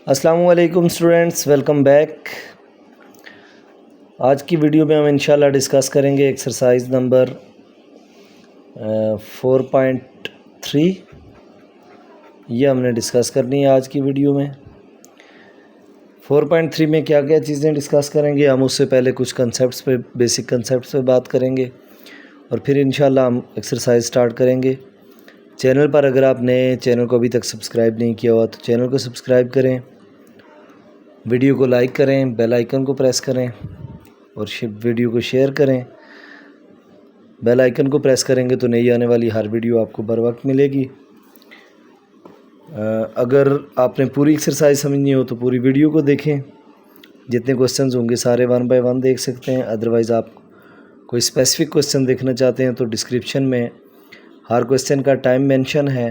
अस्सलामुअलैकुम students, welcome back. आज की वीडियो में हम इंशाल्लाह डिस्कस करेंगे एक्सरसाइज नंबर 4.3। ये हमने डिस्कस करनी है आज की वीडियो में। 4.3 में क्या क्या चीज़ें डिस्कस करेंगे हम, उससे पहले कुछ कंसेप्ट्स पे, बेसिक कंसेप्ट्स पे बात करेंगे और फिर इंशाल्लाह हम एक्सरसाइज स्टार्ट करेंगे। चैनल पर अगर आप नए चैनल को अभी तक सब्सक्राइब नहीं किया हुआ तो चैनल को सब्सक्राइब करें, वीडियो को लाइक करें, बेल आइकन को प्रेस करें और वीडियो को शेयर करें। बेल आइकन को प्रेस करेंगे तो नई आने वाली हर वीडियो आपको बर वक्त मिलेगी। अगर आपने पूरी एक्सरसाइज समझनी हो तो पूरी वीडियो को देखें। जितने क्वेश्चंस होंगे सारे 1 बाय 1 देख सकते हैं। अदरवाइज़ आप कोई स्पेसिफिक क्वेश्चन देखना चाहते हैं तो डिस्क्रिप्शन में हर क्वेश्चन का टाइम मेंशन है।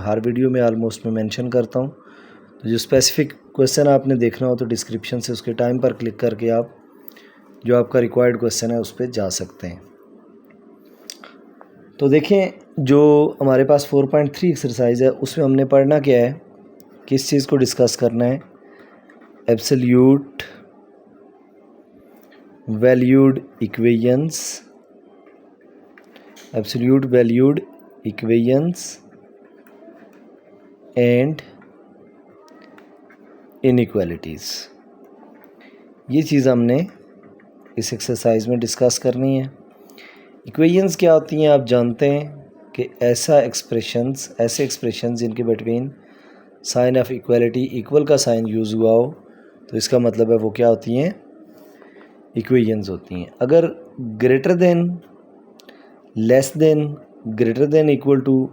हर वीडियो में ऑलमोस्ट मैं मेंशन करता हूँ। तो जो स्पेसिफिक क्वेश्चन आपने देखना हो तो डिस्क्रिप्शन से उसके टाइम पर क्लिक करके आप जो आपका रिक्वायर्ड क्वेश्चन है उस पर जा सकते हैं। तो देखें, जो हमारे पास 4.3 एक्सरसाइज है उसमें हमने पढ़ना क्या है, किस चीज़ को डिस्कस करना है। Absolute valued equations, absolute valued equations and inequalities. ये चीज़ हमने इस एक्सरसाइज में डिस्कस करनी है। इक्वेशंस क्या होती हैं आप जानते हैं कि ऐसे एक्सप्रेशंस जिनके between sign of equality, equal का साइन यूज़ हुआ हो तो इसका मतलब है वो क्या होती हैं, इक्वेशंस होती हैं। अगर greater than, less than, greater than equal to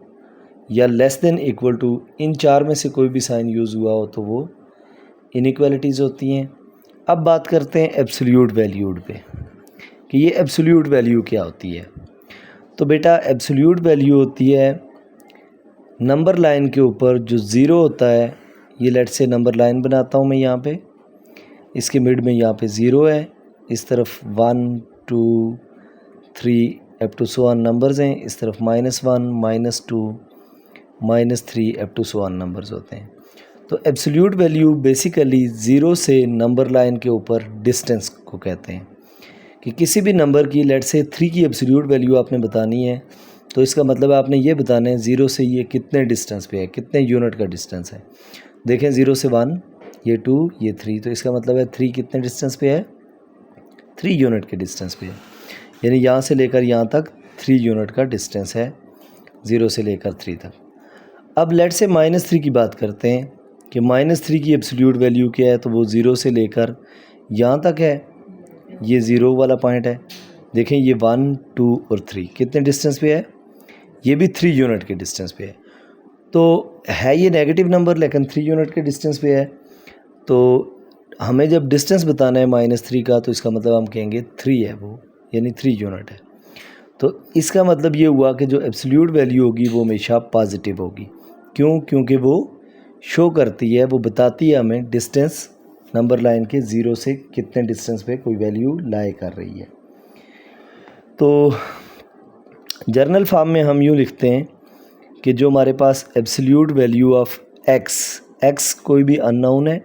या लेस देन इक्वल टू, इन चार में से कोई भी साइन यूज़ हुआ हो तो वो इनइक्वालिटीज़ होती हैं। अब बात करते हैं एब्सोल्यूट वैल्यूड पे कि ये एब्सोल्यूट वैल्यू क्या होती है। तो बेटा, एब्सोल्यूट वैल्यू होती है नंबर लाइन के ऊपर जो ज़ीरो होता है। ये लेट से नंबर लाइन बनाता हूँ मैं यहाँ पे, इसके मिड में यहाँ पे ज़ीरो है, इस तरफ 1 2 3 up to so on numbers हैं, इस तरफ -1 -2 -3 up to so on numbers होते हैं। तो एब्सोल्यूट वैल्यू बेसिकली ज़ीरो से नंबर लाइन के ऊपर डिस्टेंस को कहते हैं कि किसी भी नंबर की लेट से 3 की एब्सोल्यूट वैल्यू आपने बतानी है तो इसका मतलब है आपने ये बताना है ज़ीरो से ये कितने डिस्टेंस पे है, कितने यूनिट का डिस्टेंस है। देखें, 0 से 1, ये 2, ये 3, तो इसका मतलब है 3 कितने डिस्टेंस पे है, 3 यूनिट के डिस्टेंस पे है। यानी यहाँ से लेकर यहाँ तक 3 यूनिट का डिस्टेंस है, 0 से लेकर 3 तक। अब लेट से -3 की बात करते हैं कि -3 की एब्सोल्यूट वैल्यू क्या है, तो वो 0 से लेकर यहाँ तक है, ये 0 वाला पॉइंट है। देखें, ये 1 2 और 3 कितने डिस्टेंस पे है, ये भी 3 यूनिट के डिस्टेंस पे है। तो है ये नेगेटिव नंबर लेकिन 3 यूनिट के डिस्टेंस पे है। तो हमें जब डिस्टेंस बताना है -3 का तो इसका मतलब हम कहेंगे 3 है वो, यानी 3 यूनिट है। तो इसका मतलब ये हुआ कि जो एब्सोल्यूट वैल्यू होगी वो हमेशा पॉजिटिव होगी। क्यों? क्योंकि वो शो करती है, वो बताती है हमें डिस्टेंस नंबर लाइन के 0 से कितने डिस्टेंस पे कोई वैल्यू लाई कर रही है। तो जर्नल फॉर्म में हम यूँ लिखते हैं कि जो हमारे पास एब्सोल्यूट वैल्यू ऑफ एक्स कोई भी अननोन है,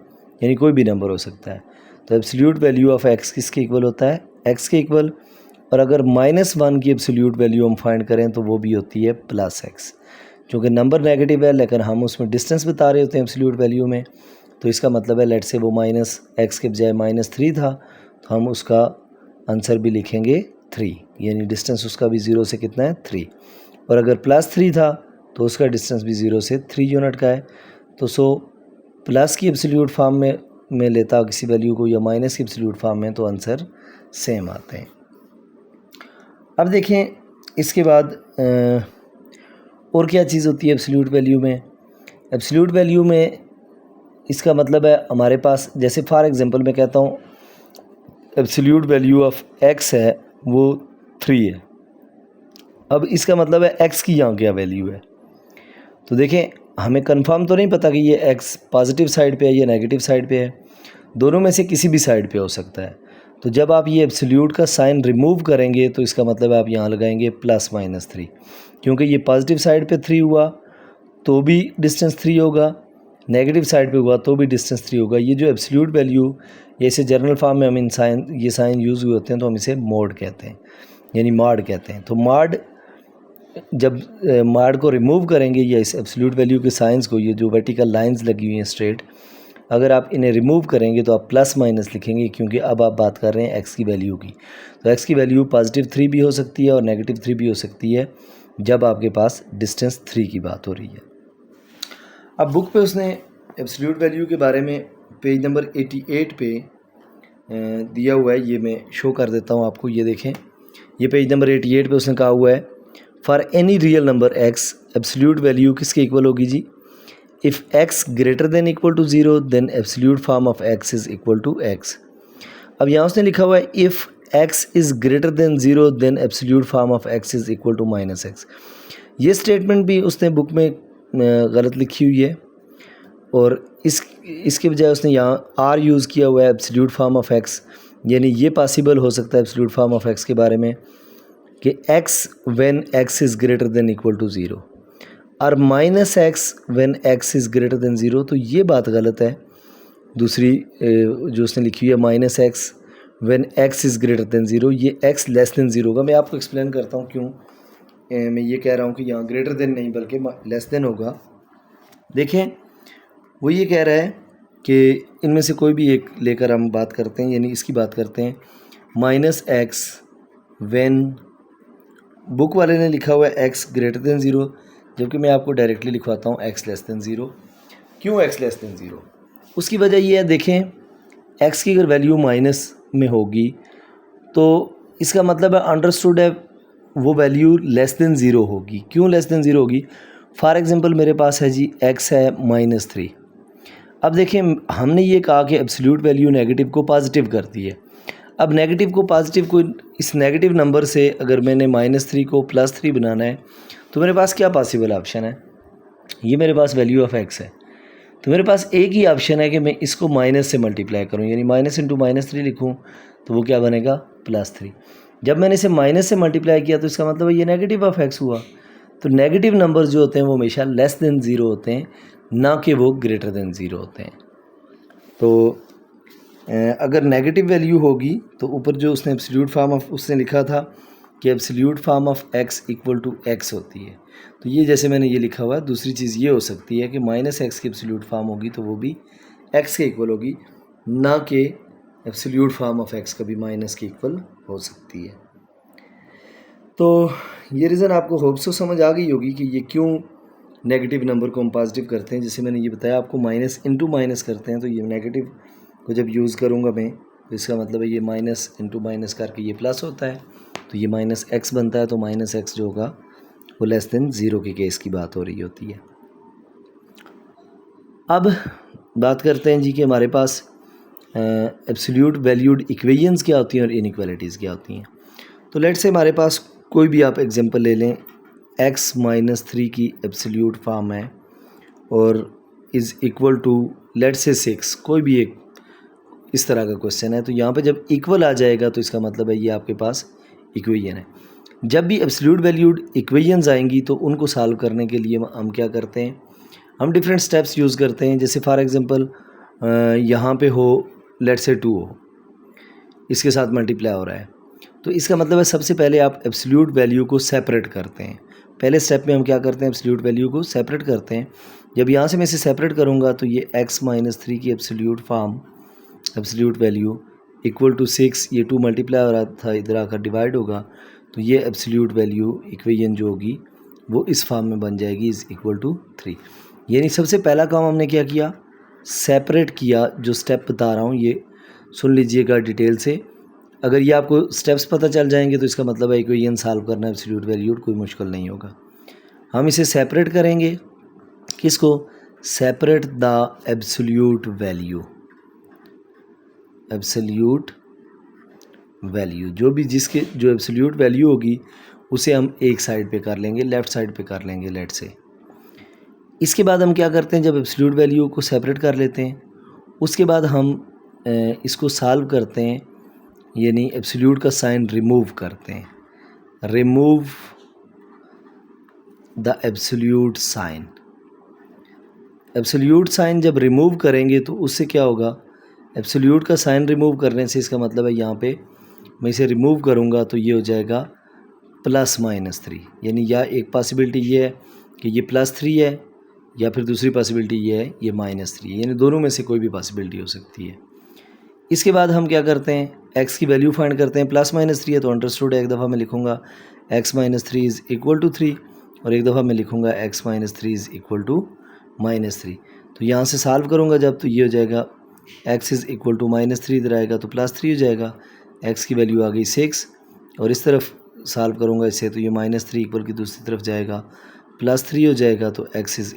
यानी कोई भी नंबर हो सकता है, तो एब्सोल्यूट वैल्यू ऑफ एक्स किसके इक्वल होता है, एक्स के इक्वल। और अगर -1 की एब्सोल्यूट वैल्यू हम फाइंड करें तो वो भी होती है +x। चूँकि नंबर नेगेटिव है लेकिन हम उसमें डिस्टेंस बता रहे होते हैं एब्सोल्यूट वैल्यू में, तो इसका मतलब है लेट से वो -x के बजाय -3 था तो हम उसका आंसर भी लिखेंगे 3, यानी डिस्टेंस उसका भी 0 से कितना है, 3। और अगर +3 था तो उसका डिस्टेंस भी 0 से 3 यूनिट का है। तो प्लस की एब्सोल्यूट फॉर्म में लेता किसी वैल्यू को या माइनस की एब्सोल्यूट फॉर्म में तो आंसर सेम आते हैं। अब देखें, इसके बाद और क्या चीज़ होती है एब्सोल्यूट वैल्यू में। एब्सोल्यूट वैल्यू में इसका मतलब है हमारे पास, जैसे फॉर एग्जांपल मैं कहता हूँ एब्सोल्यूट वैल्यू ऑफ x है वो 3 है। अब इसका मतलब है x की यहाँ क्या वैल्यू है। तो देखें, हमें कंफर्म तो नहीं पता कि ये x पॉजिटिव साइड पे है या नेगेटिव साइड पे है, दोनों में से किसी भी साइड पे हो सकता है। तो जब आप ये एब्सोल्यूट का साइन रिमूव करेंगे तो इसका मतलब आप यहाँ लगाएंगे +-3, क्योंकि ये पॉजिटिव साइड पे 3 हुआ तो भी डिस्टेंस 3 होगा, नेगेटिव साइड पे हुआ तो भी डिस्टेंस 3 होगा। ये जो एब्सोल्यूट वैल्यू, जैसे जनरल फॉर्म में हम इन साइन, ये साइन यूज़ हुए होते हैं तो हम इसे मोड कहते हैं, यानी माड कहते हैं। तो माड, जब माड को रिमूव करेंगे या इस एब्सोल्यूट वैल्यू के साइंस को, ये जो वर्टिकल लाइंस लगी हुई हैं स्ट्रेट, अगर आप इन्हें रिमूव करेंगे तो आप प्लस माइनस लिखेंगे, क्योंकि अब आप बात कर रहे हैं एक्स की वैल्यू की। तो एक्स की वैल्यू +3 भी हो सकती है और -3 भी हो सकती है जब आपके पास डिस्टेंस 3 की बात हो रही है। अब बुक पे उसने एब्सोल्यूट वैल्यू के बारे में पेज नंबर 88 पे दिया हुआ है, ये मैं शो कर देता हूँ आपको, ये देखें। ये पेज नंबर 88 पे उसने कहा हुआ है, for any real number x absolute value किसके इक्वल होगी जी? If x greater than equal to 0 then absolute form of x is equal to x। अब यहाँ उसने लिखा हुआ है if x is greater than 0 then absolute form of x is equal to -x। ये स्टेटमेंट भी उसने बुक में गलत लिखी हुई है, और इसके बजाय उसने यहाँ r यूज़ किया हुआ है एब्सोल्यूट फॉर्म ऑफ x, यानी ये पॉसिबल हो सकता है एब्सोल्यूट फॉर्म ऑफ x के बारे में कि x when x is greater than equal to 0 और -x when x is greater than 0। तो ये बात गलत है। दूसरी जो उसने लिखी हुई है -x when x is greater than 0, ये x लेस देन 0 होगा। मैं आपको एक्सप्लेन करता हूँ क्यों मैं ये कह रहा हूँ कि यहाँ ग्रेटर देन नहीं बल्कि लेस देन होगा। देखें, वो ये कह रहा है कि इनमें से कोई भी एक लेकर हम बात करते हैं, यानी इसकी बात करते हैं -x व्हेन, बुक वाले ने लिखा हुआ है x ग्रेटर देन 0, जबकि मैं आपको डायरेक्टली लिखवाता हूँ x लेस देन 0। क्यों x लेस देन 0? उसकी वजह ये है, देखें, x की अगर वैल्यू माइनस में होगी तो इसका मतलब है अंडरस्टूड है वो वैल्यू लेस देन 0 होगी। क्यों लेस देन 0 होगी? फॉर एग्जांपल मेरे पास है जी x है -3। अब देखें, हमने ये कहा कि एब्सोल्यूट वैल्यू नेगेटिव को पॉजिटिव करती है। अब नेगेटिव को पॉजिटिव को, इस नेगेटिव नंबर से अगर मैंने -3 को +3 बनाना है तो मेरे पास क्या पॉसिबल ऑप्शन है? ये मेरे पास वैल्यू ऑफ x है, तो मेरे पास एक ही ऑप्शन है कि मैं इसको माइनस से मल्टीप्लाई करूं, यानी -3 लिखूं, तो वो क्या बनेगा? +3। जब मैंने इसे माइनस से मल्टीप्लाई किया तो इसका मतलब है ये नेगेटिव ऑफ x हुआ। तो नेगेटिव नंबर जो होते हैं वो हमेशा लेस देन 0 होते हैं, ना कि वो ग्रेटर देन 0 होते हैं। तो अगर नेगेटिव वैल्यू होगी तो ऊपर जो उसने एब्सोल्यूट फॉर्म ऑफ उसने लिखा था कि absolute form of x equal to x होती है, तो ये जैसे मैंने ये लिखा हुआ है। दूसरी चीज़ ये हो सकती है कि -x की एब्सोल्यूट फॉर्म होगी तो वो भी x के इक्वल होगी, ना कि एब्सोल्यूट फॉर्म ऑफ x कभी माइनस के इक्वल हो सकती है। तो ये रीज़न आपको होप सो समझ आ गई होगी कि ये क्यों नेगेटिव नंबर को हम पॉजिटिव करते हैं। जैसे मैंने ये बताया आपको, माइनस इंटू माइनस करते हैं, तो ये नेगेटिव को जब यूज़ करूँगा मैं तो इसका मतलब है ये माइनस इंटू माइनस करके ये प्लस होता है, तो ये -x बनता है। तो -x जो होगा वो लेस देन 0 के केस की बात हो रही होती है। अब बात करते हैं जी कि हमारे पास एब्सोल्यूट वैल्यूड इक्वेशंस क्या होती हैं और इनइक्वालिटीज़ क्या होती हैं। तो लेट्स से हमारे पास कोई भी आप एग्जांपल ले लें, x -3 की एब्सोल्यूट फॉर्म है और is equal to let's say 6, कोई भी एक इस तरह का क्वेश्चन है। तो यहाँ पे जब इक्वल आ जाएगा तो इसका मतलब है ये आपके पास इक्वेशन है। जब भी एब्सोल्यूट वैल्यूड इक्वेशंस आएंगी तो उनको सॉल्व करने के लिए हम क्या करते हैं, हम डिफरेंट स्टेप्स यूज़ करते हैं। जैसे फॉर एग्जांपल यहाँ पे हो लेट्स से 2 हो, इसके साथ मल्टीप्लाई हो रहा है, तो इसका मतलब है सबसे पहले आप एब्सोल्यूट वैल्यू को सेपरेट करते हैं। पहले स्टेप में हम क्या करते हैं, एब्सोल्यूट वैल्यू को सेपरेट करते हैं। जब यहाँ से मैं इसे सेपरेट करूँगा तो ये x -3 की absolute form, absolute value equal to 6, ये 2 मल्टीप्लाई हो रहा था, इधर आकर डिवाइड होगा, तो ये एब्सोल्यूट वैल्यू इक्वेशन जो होगी वो इस फॉर्म में बन जाएगी, इज़ इक्वल टू 3। यानी सबसे पहला काम हमने क्या किया, सेपरेट किया। जो स्टेप बता रहा हूँ ये सुन लीजिएगा डिटेल से। अगर ये आपको स्टेप्स पता चल जाएंगे तो इसका मतलब है इक्वेशन सॉल्व करना एब्सोल्यूट वैल्यूड कोई मुश्किल नहीं होगा। हम इसे सेपरेट करेंगे, किसको? Separate the absolute value, absolute value जो भी जिसके जो एब्सोल्यूट वैल्यू होगी उसे हम एक साइड पे कर लेंगे, लेफ़्ट साइड पे कर लेंगे लेट से। इसके बाद हम क्या करते हैं, जब एब्सोल्यूट वैल्यू को सेपरेट कर लेते हैं उसके बाद हम इसको सॉल्व करते हैं, यानी एब्सोल्यूट का साइन रिमूव करते हैं, remove the absolute sign. Absolute sign जब रिमूव करेंगे तो उससे क्या होगा, एब्सोल्यूट का साइन रिमूव करने से इसका मतलब है यहाँ पे मैं इसे रिमूव करूँगा तो ये हो जाएगा +-3, यानी या एक पॉसिबिलिटी ये है कि ये +3 है या फिर दूसरी पॉसिबिलिटी ये है ये -3 है, यानी दोनों में से कोई भी पॉसिबिलिटी हो सकती है। इसके बाद हम क्या करते हैं, x की वैल्यू फाइंड करते हैं। +-3 है तो अंडरस्टूड एक दफ़ा मैं लिखूँगा x - 3 = 3 और एक दफ़ा मैं लिखूँगा x - 3 = -3। तो यहाँ से सॉल्व करूँगा जब तो ये हो जाएगा x = -3 इधर आएगा तो +3 हो जाएगा, x की वैल्यू आ गई 6 और इस तरफ सॉल्व करूँगा इसे तो ये -3 इक्वल की दूसरी तरफ जाएगा +3 हो जाएगा तो x =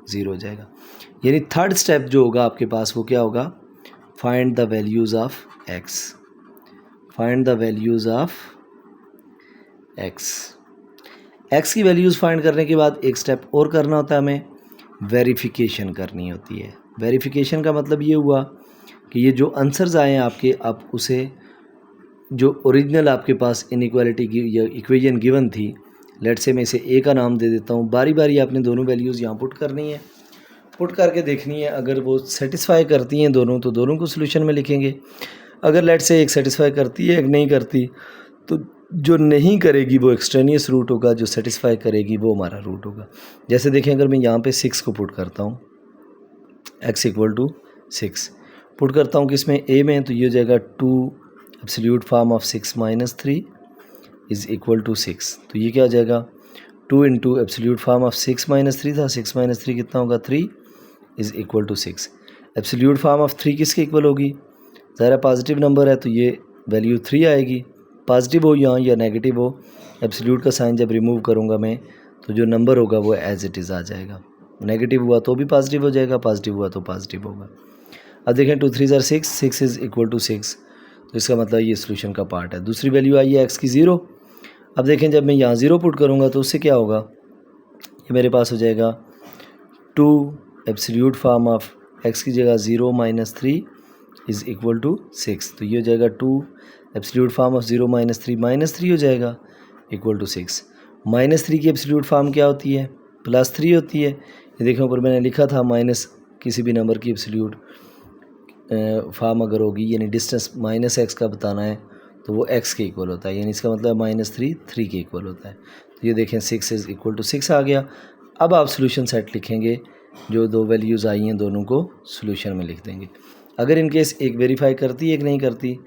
0 हो जाएगा। यानी थर्ड स्टेप जो होगा आपके पास वो क्या होगा, find the values of x, find the values of x। x की वैल्यूज़ फाइंड करने के बाद एक स्टेप और करना होता है, हमें वेरिफिकेशन करनी होती है। वेरिफिकेशन का मतलब ये हुआ कि ये जो आंसर्स आए हैं आपके, आप उसे जो ओरिजिनल आपके पास इनइक्वालिटी की या इक्वेशन गिवन थी, लेट्स से मैं इसे a का नाम दे देता हूँ, बारी बारी आपने दोनों वैल्यूज़ यहाँ पुट करनी है, पुट करके देखनी है, अगर वो सेटिस्फाई करती हैं दोनों तो दोनों को सोल्यूशन में लिखेंगे। अगर लेट्स से एक सेटिस्फाई करती है एक नहीं करती तो जो नहीं करेगी वो एक्सट्रेनियस रूट होगा, जो सेटिस्फाई करेगी वो हमारा रूट होगा। जैसे देखें अगर मैं यहाँ पे 6 को पुट करता हूँ, x = 6 पुट करता हूँ किसमें, a में, तो ये हो जाएगा 2 एब्सोल्यूट फॉर्म ऑफ 6 - 3 = 6। तो ये क्या हो जाएगा, 2 × एब्सोल्यूट फॉर्म ऑफ 6 - 3 था, 6 - 3 कितना होगा 3 = 6। एब्सोल्यूट फॉर्म ऑफ 3 किसके इक्वल होगी, ज़ाहिर पॉजिटिव नंबर है तो ये वैल्यू 3 आएगी, पॉजिटिव हो यहाँ या नेगेटिव हो, एब्सोल्यूट का साइन जब रिमूव करूँगा मैं तो जो नंबर होगा वो एज इट इज़ आ जाएगा, नेगेटिव हुआ तो भी पॉजिटिव हो जाएगा, पॉजिटिव हुआ तो पॉजिटिव होगा। अब देखें 2 3 = 6, 6 = 6, तो इसका मतलब ये सोल्यूशन का पार्ट है। दूसरी वैल्यू आई है x की 0। अब देखें जब मैं यहाँ 0 पुट करूँगा तो उससे क्या होगा, ये मेरे पास हो जाएगा 2 एब्सोल्यूट फॉर्म ऑफ x की जगह 0 - 3 = 6। तो ये हो जाएगा 2 एब्सोल्यूट फॉर्म ऑफ 0 - 3 -3 हो जाएगा = 6। -3 की एब्सोल्यूट फॉर्म क्या होती है, +3 होती है। ये देखें ऊपर मैंने लिखा था माइनस किसी भी नंबर की एब्सोल्यूट फॉर्म अगर होगी, यानी डिस्टेंस -x का बताना है तो वो x के इक्वल होता है, यानी इसका मतलब -3 3 के इक्वल होता है। तो ये देखें 6 = 6 आ गया। अब आप सोल्यूशन सेट लिखेंगे, जो दो वैल्यूज़ आई हैं दोनों को सोल्यूशन में लिख देंगे। अगर इनकेस एक वेरीफाई करती एक नहीं करती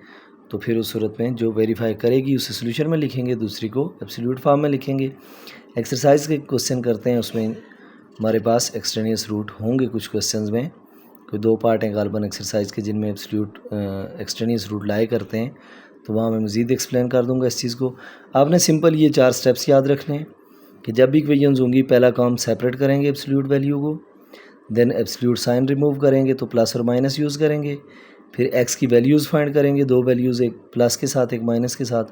तो फिर उस सूरत में जो वेरीफाई करेगी उसे सोल्यूशन में लिखेंगे, दूसरी को एब्सोल्यूट फॉर्म में लिखेंगे। एक्सरसाइज के क्वेश्चन करते हैं, उसमें हमारे पास एक्सट्रेनियस रूट होंगे कुछ क्वेश्चंस में, कोई 2 पार्ट हैं गालबन एक्सरसाइज के जिनमें एब्सोल्यूट एक्सट्रेनियस रूट लाए करते हैं, तो वहाँ मैं मज़ीद एक्सप्लेन कर दूँगा इस चीज़ को। आपने सिंपल ये 4 स्टेप्स याद रखने हैं कि जब भी इक्वेशंस होंगी पहला काम सेपरेट करेंगे एब्सोल्यूट वैल्यू को, देन एब्सोल्यूट साइन रिमूव करेंगे तो प्लस और माइनस यूज़ करेंगे, फिर x की वैल्यूज़ फाइंड करेंगे, 2 वैल्यूज़ एक प्लस के साथ एक माइनस के साथ,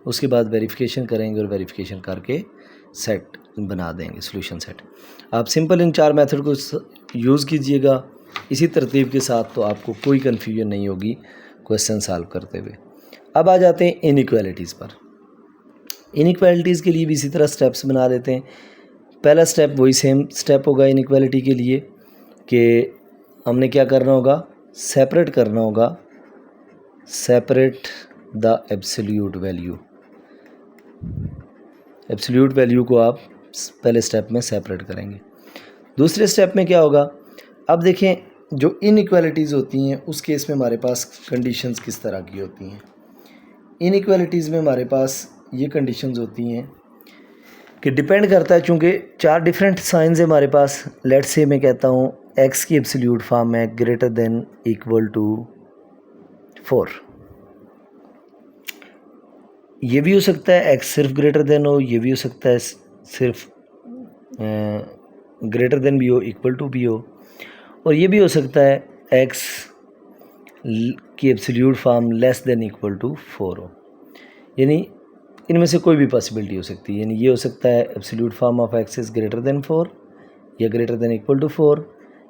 उसके बाद वेरिफिकेशन करेंगे और वेरिफिकेशन करके सेट बना देंगे सोल्यूशन सेट। आप सिंपल इन 4 मेथड को यूज़ कीजिएगा इसी तरतीब के साथ, तो आपको कोई कन्फ्यूजन नहीं होगी क्वेश्चन सॉल्व करते हुए। अब आ जाते हैं इनइक्वालिटीज़ पर। इनइक्वालिटीज़ के लिए भी इसी तरह स्टेप्स बना लेते हैं। पहला स्टेप वही सेम स्टेप होगा इनइक्वालिटी के लिए कि हमने क्या करना होगा, सेपरेट करना होगा, separate the absolute value. Absolute value को आप पहले स्टेप में सेपरेट करेंगे। दूसरे स्टेप में क्या होगा, अब देखें जो इनइक्वालिटीज़ होती हैं उस केस में हमारे पास कंडीशंस किस तरह की होती हैं। इनइक्वालिटीज़ में हमारे पास ये कंडीशंस होती हैं कि डिपेंड करता है, चूँकि 4 डिफरेंट साइंस है हमारे पास। लेट्स से मैं कहता हूँ x की एब्सोल्यूट फॉर्म है ग्रेटर देन इक्वल टू 4। ये भी हो सकता है x सिर्फ ग्रेटर देन हो, ये भी हो सकता है सिर्फ ग्रेटर देन भी हो, इक्वल टू भी हो, और ये भी हो सकता है x की absolute form less than equal to 4 हो। यानी इनमें से कोई भी पॉसिबिलिटी हो सकती है। यानी ये हो सकता है absolute form of x is greater than 4 या greater than equal to 4,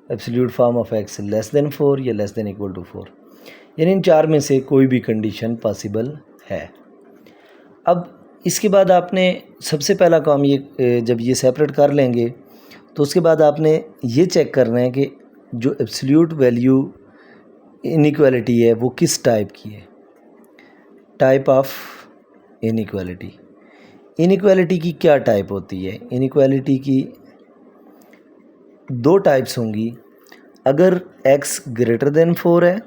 absolute form of x less than 4 या लेस देन इक्वल टू 4। यानी इन 4 में से कोई भी कंडीशन पॉसिबल है। अब इसके बाद आपने सबसे पहला काम ये, जब ये सेपरेट कर लेंगे तो उसके बाद आपने ये चेक करना है कि जो एब्सोल्यूट वैल्यू इनइक्वालिटी है वो किस टाइप की है, टाइप ऑफ इनइक्वालिटी। इनइक्वालिटी की क्या टाइप होती है? इनइक्वालिटी की दो टाइप्स होंगी, अगर x ग्रेटर देन 4 है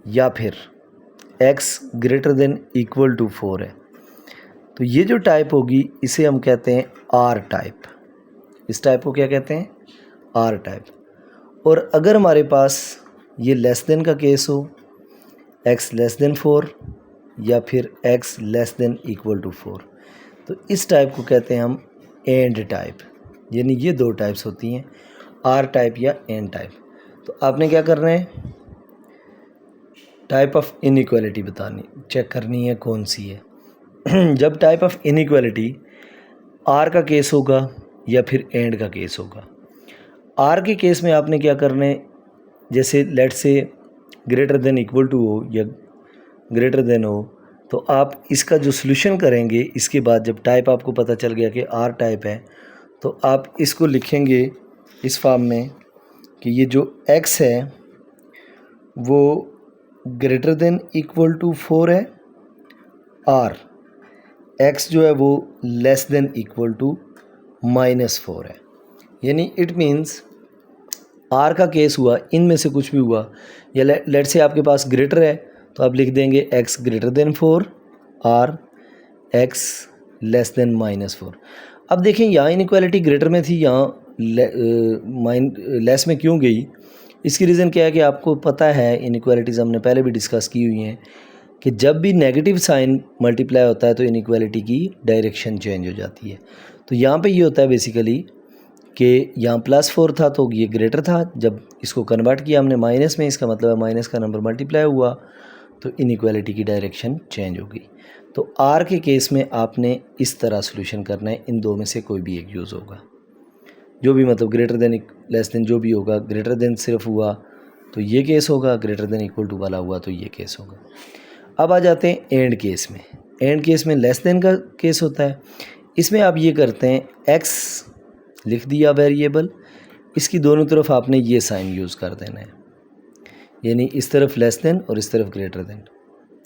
या फिर x greater than equal to 4 है। तो ये जो टाइप होगी इसे हम कहते हैं आर टाइप। इस टाइप को क्या कहते हैं? R type. और अगर हमारे पास ये लेस देन का केस हो, x लेस देन 4 या फिर x less than equal to 4, तो इस टाइप को कहते हैं हम एंड टाइप। यानी ये दो टाइप्स होती हैं, आर टाइप या एंड टाइप। तो आपने क्या करना है, टाइप ऑफ इनइक्वालिटी बतानी, चेक करनी है कौन सी है। जब टाइप ऑफ इनइक्वालिटी आर का केस होगा या फिर एंड का केस होगा। आर के केस में आपने क्या करना है, जैसे लेट से ग्रेटर देन इक्वल टू हो या ग्रेटर देन हो, तो आप इसका जो सॉल्यूशन करेंगे इसके बाद जब टाइप आपको पता चल गया कि आर टाइप है, तो आप इसको लिखेंगे इस फॉर्म में कि ये जो x है वो ग्रेटर देन इक्वल टू 4 है और x जो है वो लेस देन इक्वल टू -4 है। यानी इट मीन्स r का केस हुआ, इनमें से कुछ भी हुआ, या लेट से आपके पास ग्रेटर है तो आप लिख देंगे x ग्रेटर देन 4 और x लेस देन -4। अब देखें यहाँ इनइक्वालिटी ग्रेटर में थी, यहाँ लेस में क्यों गई? इसकी रीज़न क्या है कि आपको पता है, इनइक्वालिटीज़ हमने पहले भी डिस्कस की हुई हैं कि जब भी नेगेटिव साइन मल्टीप्लाई होता है तो इनइक्वालिटी की डायरेक्शन चेंज हो जाती है। तो यहाँ पे ये होता है बेसिकली कि यहाँ +4 था तो ये ग्रेटर था, जब इसको कन्वर्ट किया हमने माइनस में, इसका मतलब है माइनस का नंबर मल्टीप्लाई हुआ तो इनइक्वालिटी की डायरेक्शन चेंज हो गई। तो आर के केस में आपने इस तरह सोल्यूशन करना है, इन दो में से कोई भी एक यूज़ होगा, जो भी मतलब ग्रेटर देन लेस देन जो भी होगा। ग्रेटर देन सिर्फ हुआ तो ये केस होगा, ग्रेटर देन इक्वल टू वाला हुआ तो ये केस होगा। अब आ जाते हैं एंड केस में। एंड केस में लेस देन का केस होता है। इसमें आप ये करते हैं, x लिख दिया वेरिएबल, इसकी दोनों तरफ आपने ये साइन यूज़ कर देना है, यानी इस तरफ लेस देन और इस तरफ ग्रेटर देन।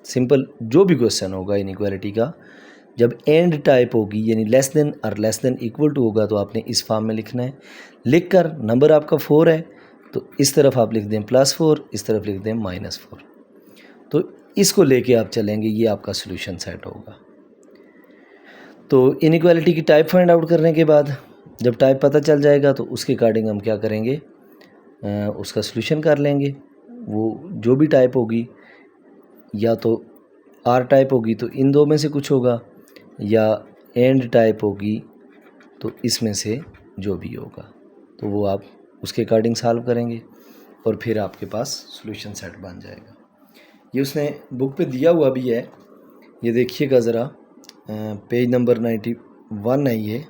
सिंपल जो भी क्वेश्चन होगा इनइक्वालिटी का, जब एंड टाइप होगी यानी लेस देन और लेस देन इक्वल टू होगा तो आपने इस फॉर्म में लिखना है। लिख कर नंबर आपका 4 है तो इस तरफ आप लिख दें +4, इस तरफ लिख दें -4। तो इसको लेके आप चलेंगे, ये आपका सॉल्यूशन सेट होगा। तो इनइक्वालिटी की टाइप फाइंड आउट करने के बाद जब टाइप पता चल जाएगा तो उसके अकॉर्डिंग हम क्या करेंगे, उसका सॉल्यूशन कर लेंगे। वो जो भी टाइप होगी, या तो आर टाइप होगी तो इन दो में से कुछ होगा, या एंड टाइप होगी तो इसमें से जो भी होगा, तो वो आप उसके अकॉर्डिंग सॉल्व करेंगे और फिर आपके पास सॉल्यूशन सेट बन जाएगा। ये उसने बुक पे दिया हुआ भी है, ये देखिएगा ज़रा, पेज नंबर 91 है ये।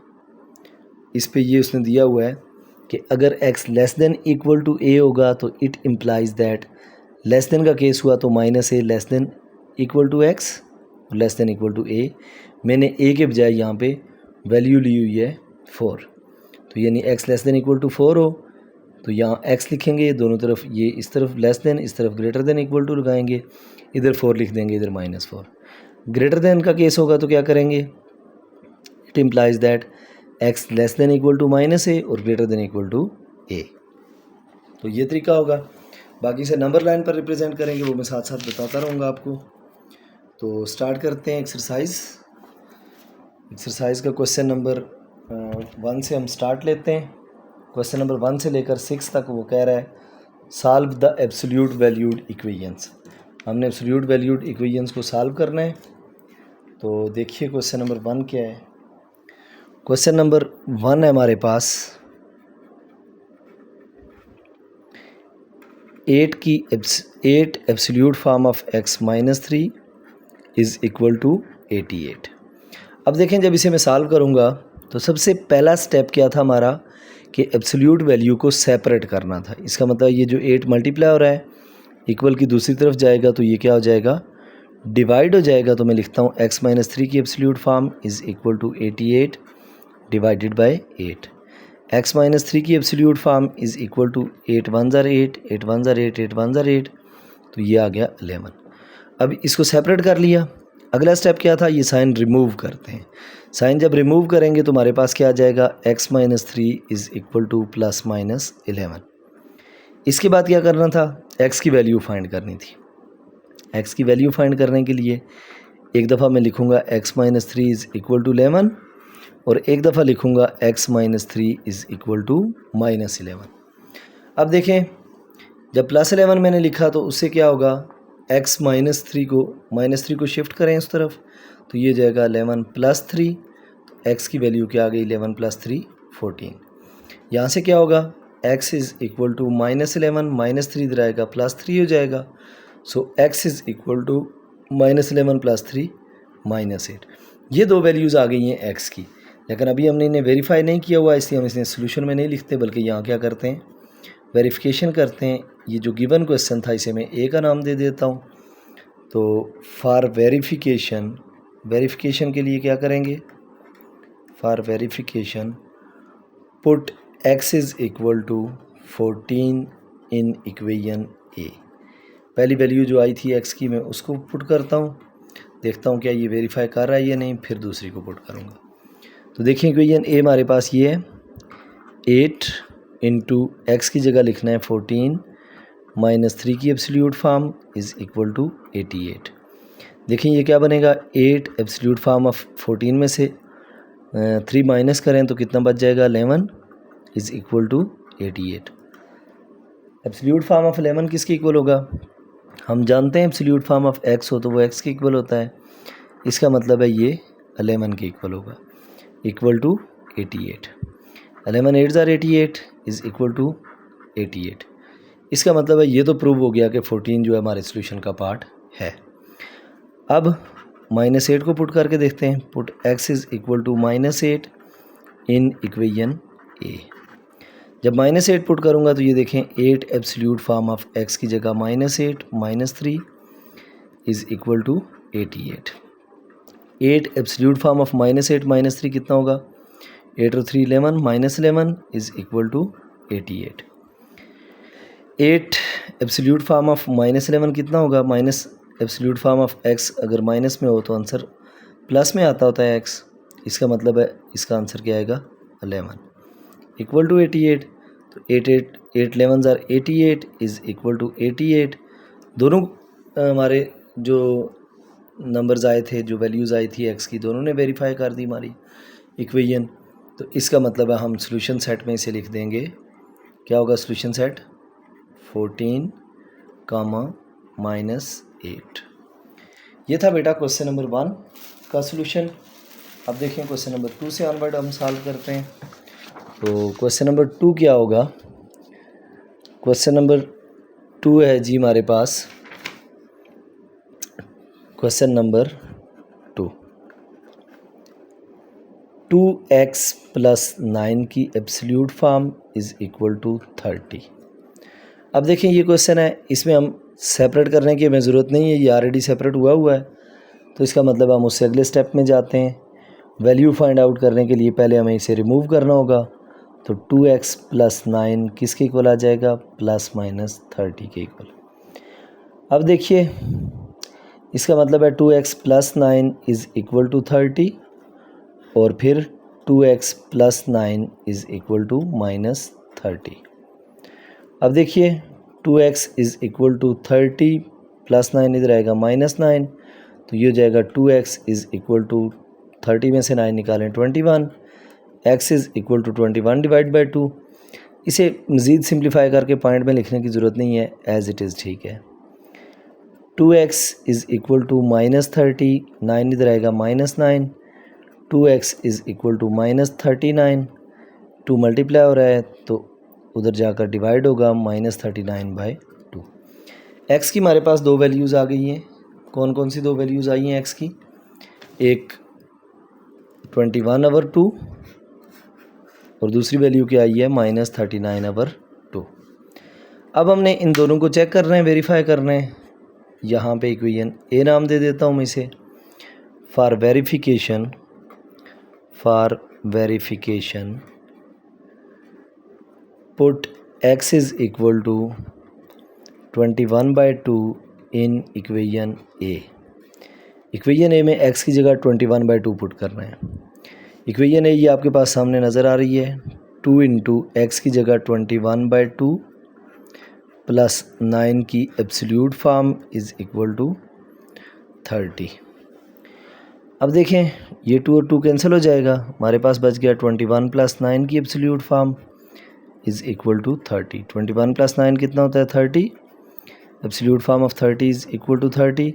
इस पे ये उसने दिया हुआ है कि अगर x less than equal to a होगा तो it implies that, less than का केस हुआ तो -a less than equal to x और less than equal to a। मैंने a के बजाय यहाँ पे वैल्यू ली हुई है 4, तो यानी x less than equal to 4 हो तो यहाँ x लिखेंगे, दोनों तरफ ये इस तरफ लेस देन, इस तरफ ग्रेटर देन इक्वल टू लगाएंगे, इधर 4 लिख देंगे, इधर -4। ग्रेटर देन का केस होगा तो क्या करेंगे, it implies that x less than equal to -a और greater than equal to a। तो ये तरीका होगा। बाकी से नंबर लाइन पर रिप्रेजेंट करेंगे, वो मैं साथ साथ बताता रहूँगा आपको। तो स्टार्ट करते हैं एक्सरसाइज का क्वेश्चन नंबर 1 से हम स्टार्ट लेते हैं। क्वेश्चन नंबर 1 से लेकर 6 तक वो कह रहा है solve the absolute valued equations. हमने एब्सोल्यूट वैल्यूड इक्वेशंस को सॉल्व करना है। तो देखिए क्वेश्चन नंबर 1 क्या है। क्वेश्चन नंबर 1 है हमारे पास 8 absolute form of x - 3 is equal to 88। अब देखें जब इसे मैं सॉल्व करूँगा तो सबसे पहला स्टेप क्या था हमारा कि एब्सोल्यूट वैल्यू को सेपरेट करना था। इसका मतलब ये जो 8 मल्टीप्लाई हो रहा है इक्वल की दूसरी तरफ जाएगा तो ये क्या हो जाएगा, डिवाइड हो जाएगा। तो मैं लिखता हूँ x - 3 की absolute form is equal to 88 divided by 8। x minus 3 की absolute form is equal to 8 1 ज़ार 8, 8 1 ज़ार 8, 8 1 ज़ार 8, तो ये आ गया 11। अब इसको सेपरेट कर लिया। अगला स्टेप क्या था, ये साइन रिमूव करते हैं। साइन जब रिमूव करेंगे तो हमारे पास क्या आ जाएगा, x minus 3 is equal two plus minus 11। इसके बाद क्या करना था, x की वैल्यू फाइंड करनी थी। x की वैल्यू फाइंड करने के लिए एक दफ़ा मैं लिखूँगा x minus 3 is equal to 11 और एक दफ़ा लिखूँगा x minus 3 is equal to minus 11। अब देखें, जब प्लस 11 मैंने लिखा तो उससे क्या होगा, x माइनस 3 को शिफ्ट करें उस तरफ, तो ये जाएगा 11 प्लस 3, तो x की वैल्यू क्या आ गई, 11 प्लस 3 14। यहाँ से क्या होगा, x is equal to minus 11, minus 3 इधर आएगा प्लस 3 हो जाएगा। So x is equal to minus 11 plus 3 minus 8। ये दो वैल्यूज़ आ गई हैं x की, लेकिन अभी हमने इन्हें वेरीफाई नहीं किया हुआ, इसलिए हम इसे सोल्यूशन में नहीं लिखते, बल्कि यहाँ क्या करते हैं, वेरिफिकेशन करते हैं। ये जो गिवन क्वेश्चन था इसे मैं a का नाम दे देता हूँ। तो फॉर वेरिफिकेशन के लिए क्या करेंगे, for verification put x is equal to 14 in equation a। पहली वैल्यू जो आई थी x की मैं उसको पुट करता हूँ, देखता हूँ क्या ये वेरीफाई कर रहा है या नहीं, फिर दूसरी को पुट करूँगा। तो देखिए इक्वेशन a हमारे पास ये है, 8 इंटू एक्स की जगह लिखना है 14 माइनस 3 की absolute form is equal to 88। देखिए ये क्या बनेगा, 8 एब्सोल्यूट फॉर्म ऑफ 14 में से 3 माइनस करें तो कितना बच जाएगा, 11 is equal to 88। Absolute form of 11 किसके इक्वल होगा, हम जानते हैं एब्सोल्यूट फॉर्म ऑफ x हो तो वो x के इक्वल होता है, इसका मतलब है ये 11 के इक्वल होगा, इक्वल टू 88। 11 8 ज़ार 88 इज़ इक्वल टू 88। इसका मतलब है ये तो प्रूव हो गया कि 14 जो है हमारे सोल्यूशन का पार्ट है। अब माइनस 8 को पुट करके देखते हैं, put x is equal to minus 8 in equation a। जब माइनस 8 पुट करूँगा तो ये देखें 8 एब्सोल्यूट फॉर्म ऑफ x की जगह minus 8 minus 3 is equal to 88। 8 absolute form of minus 8 minus 3 कितना होगा, 8 और 3 11 minus 11 is equal to 88। 8 absolute form of minus 11 कितना होगा, minus absolute form of x अगर माइनस में हो तो आंसर प्लस में आता होता है x, इसका मतलब है इसका आंसर क्या आएगा 11 इक्वल टू 88। तो 8 11 ज़ार 88 इज़ इक्वल टू 88। दोनों हमारे जो नंबर्स आए थे, जो वैल्यूज़ आई थी x की, दोनों ने वेरीफाई कर दी हमारी इक्वेशन। तो इसका मतलब है हम सॉल्यूशन सेट में इसे लिख देंगे, क्या होगा सॉल्यूशन सेट 14 कामा माइनस 8। ये था बेटा क्वेश्चन नंबर 1 का सॉल्यूशन। अब देखें क्वेश्चन नंबर 2 से ऑनवर्ड हम सॉल्व करते हैं। तो क्वेश्चन नंबर 2 क्या होगा, क्वेश्चन नंबर 2 है जी हमारे पास, क्वेश्चन नंबर 2, 2x प्लस 9 की absolute form is equal to 30। अब देखें ये क्वेश्चन है, इसमें हम सेपरेट करने की हमें ज़रूरत नहीं है, ये ऑलरेडी सेपरेट हुआ है। तो इसका मतलब हम उससे अगले स्टेप में जाते हैं। वैल्यू फाइंड आउट करने के लिए पहले हमें इसे रिमूव करना होगा। तो 2x प्लस 9 किसके इक्वल आ जाएगा, प्लस माइनस 30 के इक्वल। अब देखिए इसका मतलब है 2x plus 9 is equal to 30 और फिर 2x plus 9 is equal to minus 30। अब देखिए 2x is equal to 30 plus 9 इधर आएगा माइनस 9, तो ये हो जाएगा 2x इज़ इक्वल टू 30 में से 9 निकालें 21, x is equal to 21 divide by 2। इसे मज़ीद सिंप्लीफाई करके पॉइंट में लिखने की ज़रूरत नहीं है, एज़ इट इज़ ठीक है। 2x is equal to minus 30, 9 इधर आएगा minus 9, 2x is equal to minus 39, 2 multiply हो रहा है तो उधर जाकर डिवाइड होगा माइनस 39 बाई 2। x की हमारे पास दो वैल्यूज़ आ गई हैं। कौन कौन सी दो वैल्यूज़ आई हैं x की, एक 21/2 और दूसरी वैल्यू क्या आई है माइनस 39/2। अब हमने इन दोनों को चेक करना है, वेरीफाई करना है। यहाँ पे इक्वेशन ए नाम दे देता हूँ मैं इसे। For verification put x is equal to 21/2 in equation A. Equation A में x की जगह 21/2 पुट करना है। इक्वेशन ए ये आपके पास सामने नज़र आ रही है। 2 इंटू एक्स की जगह 21/2 प्लस 9 की absolute form is equal to 30। अब देखें ये 2 और 2 कैंसिल हो जाएगा, हमारे पास बच गया 21 प्लस 9 की absolute form is equal to 30। 21 plus 9 कितना होता है 30। Absolute form of 30 is equal to 30।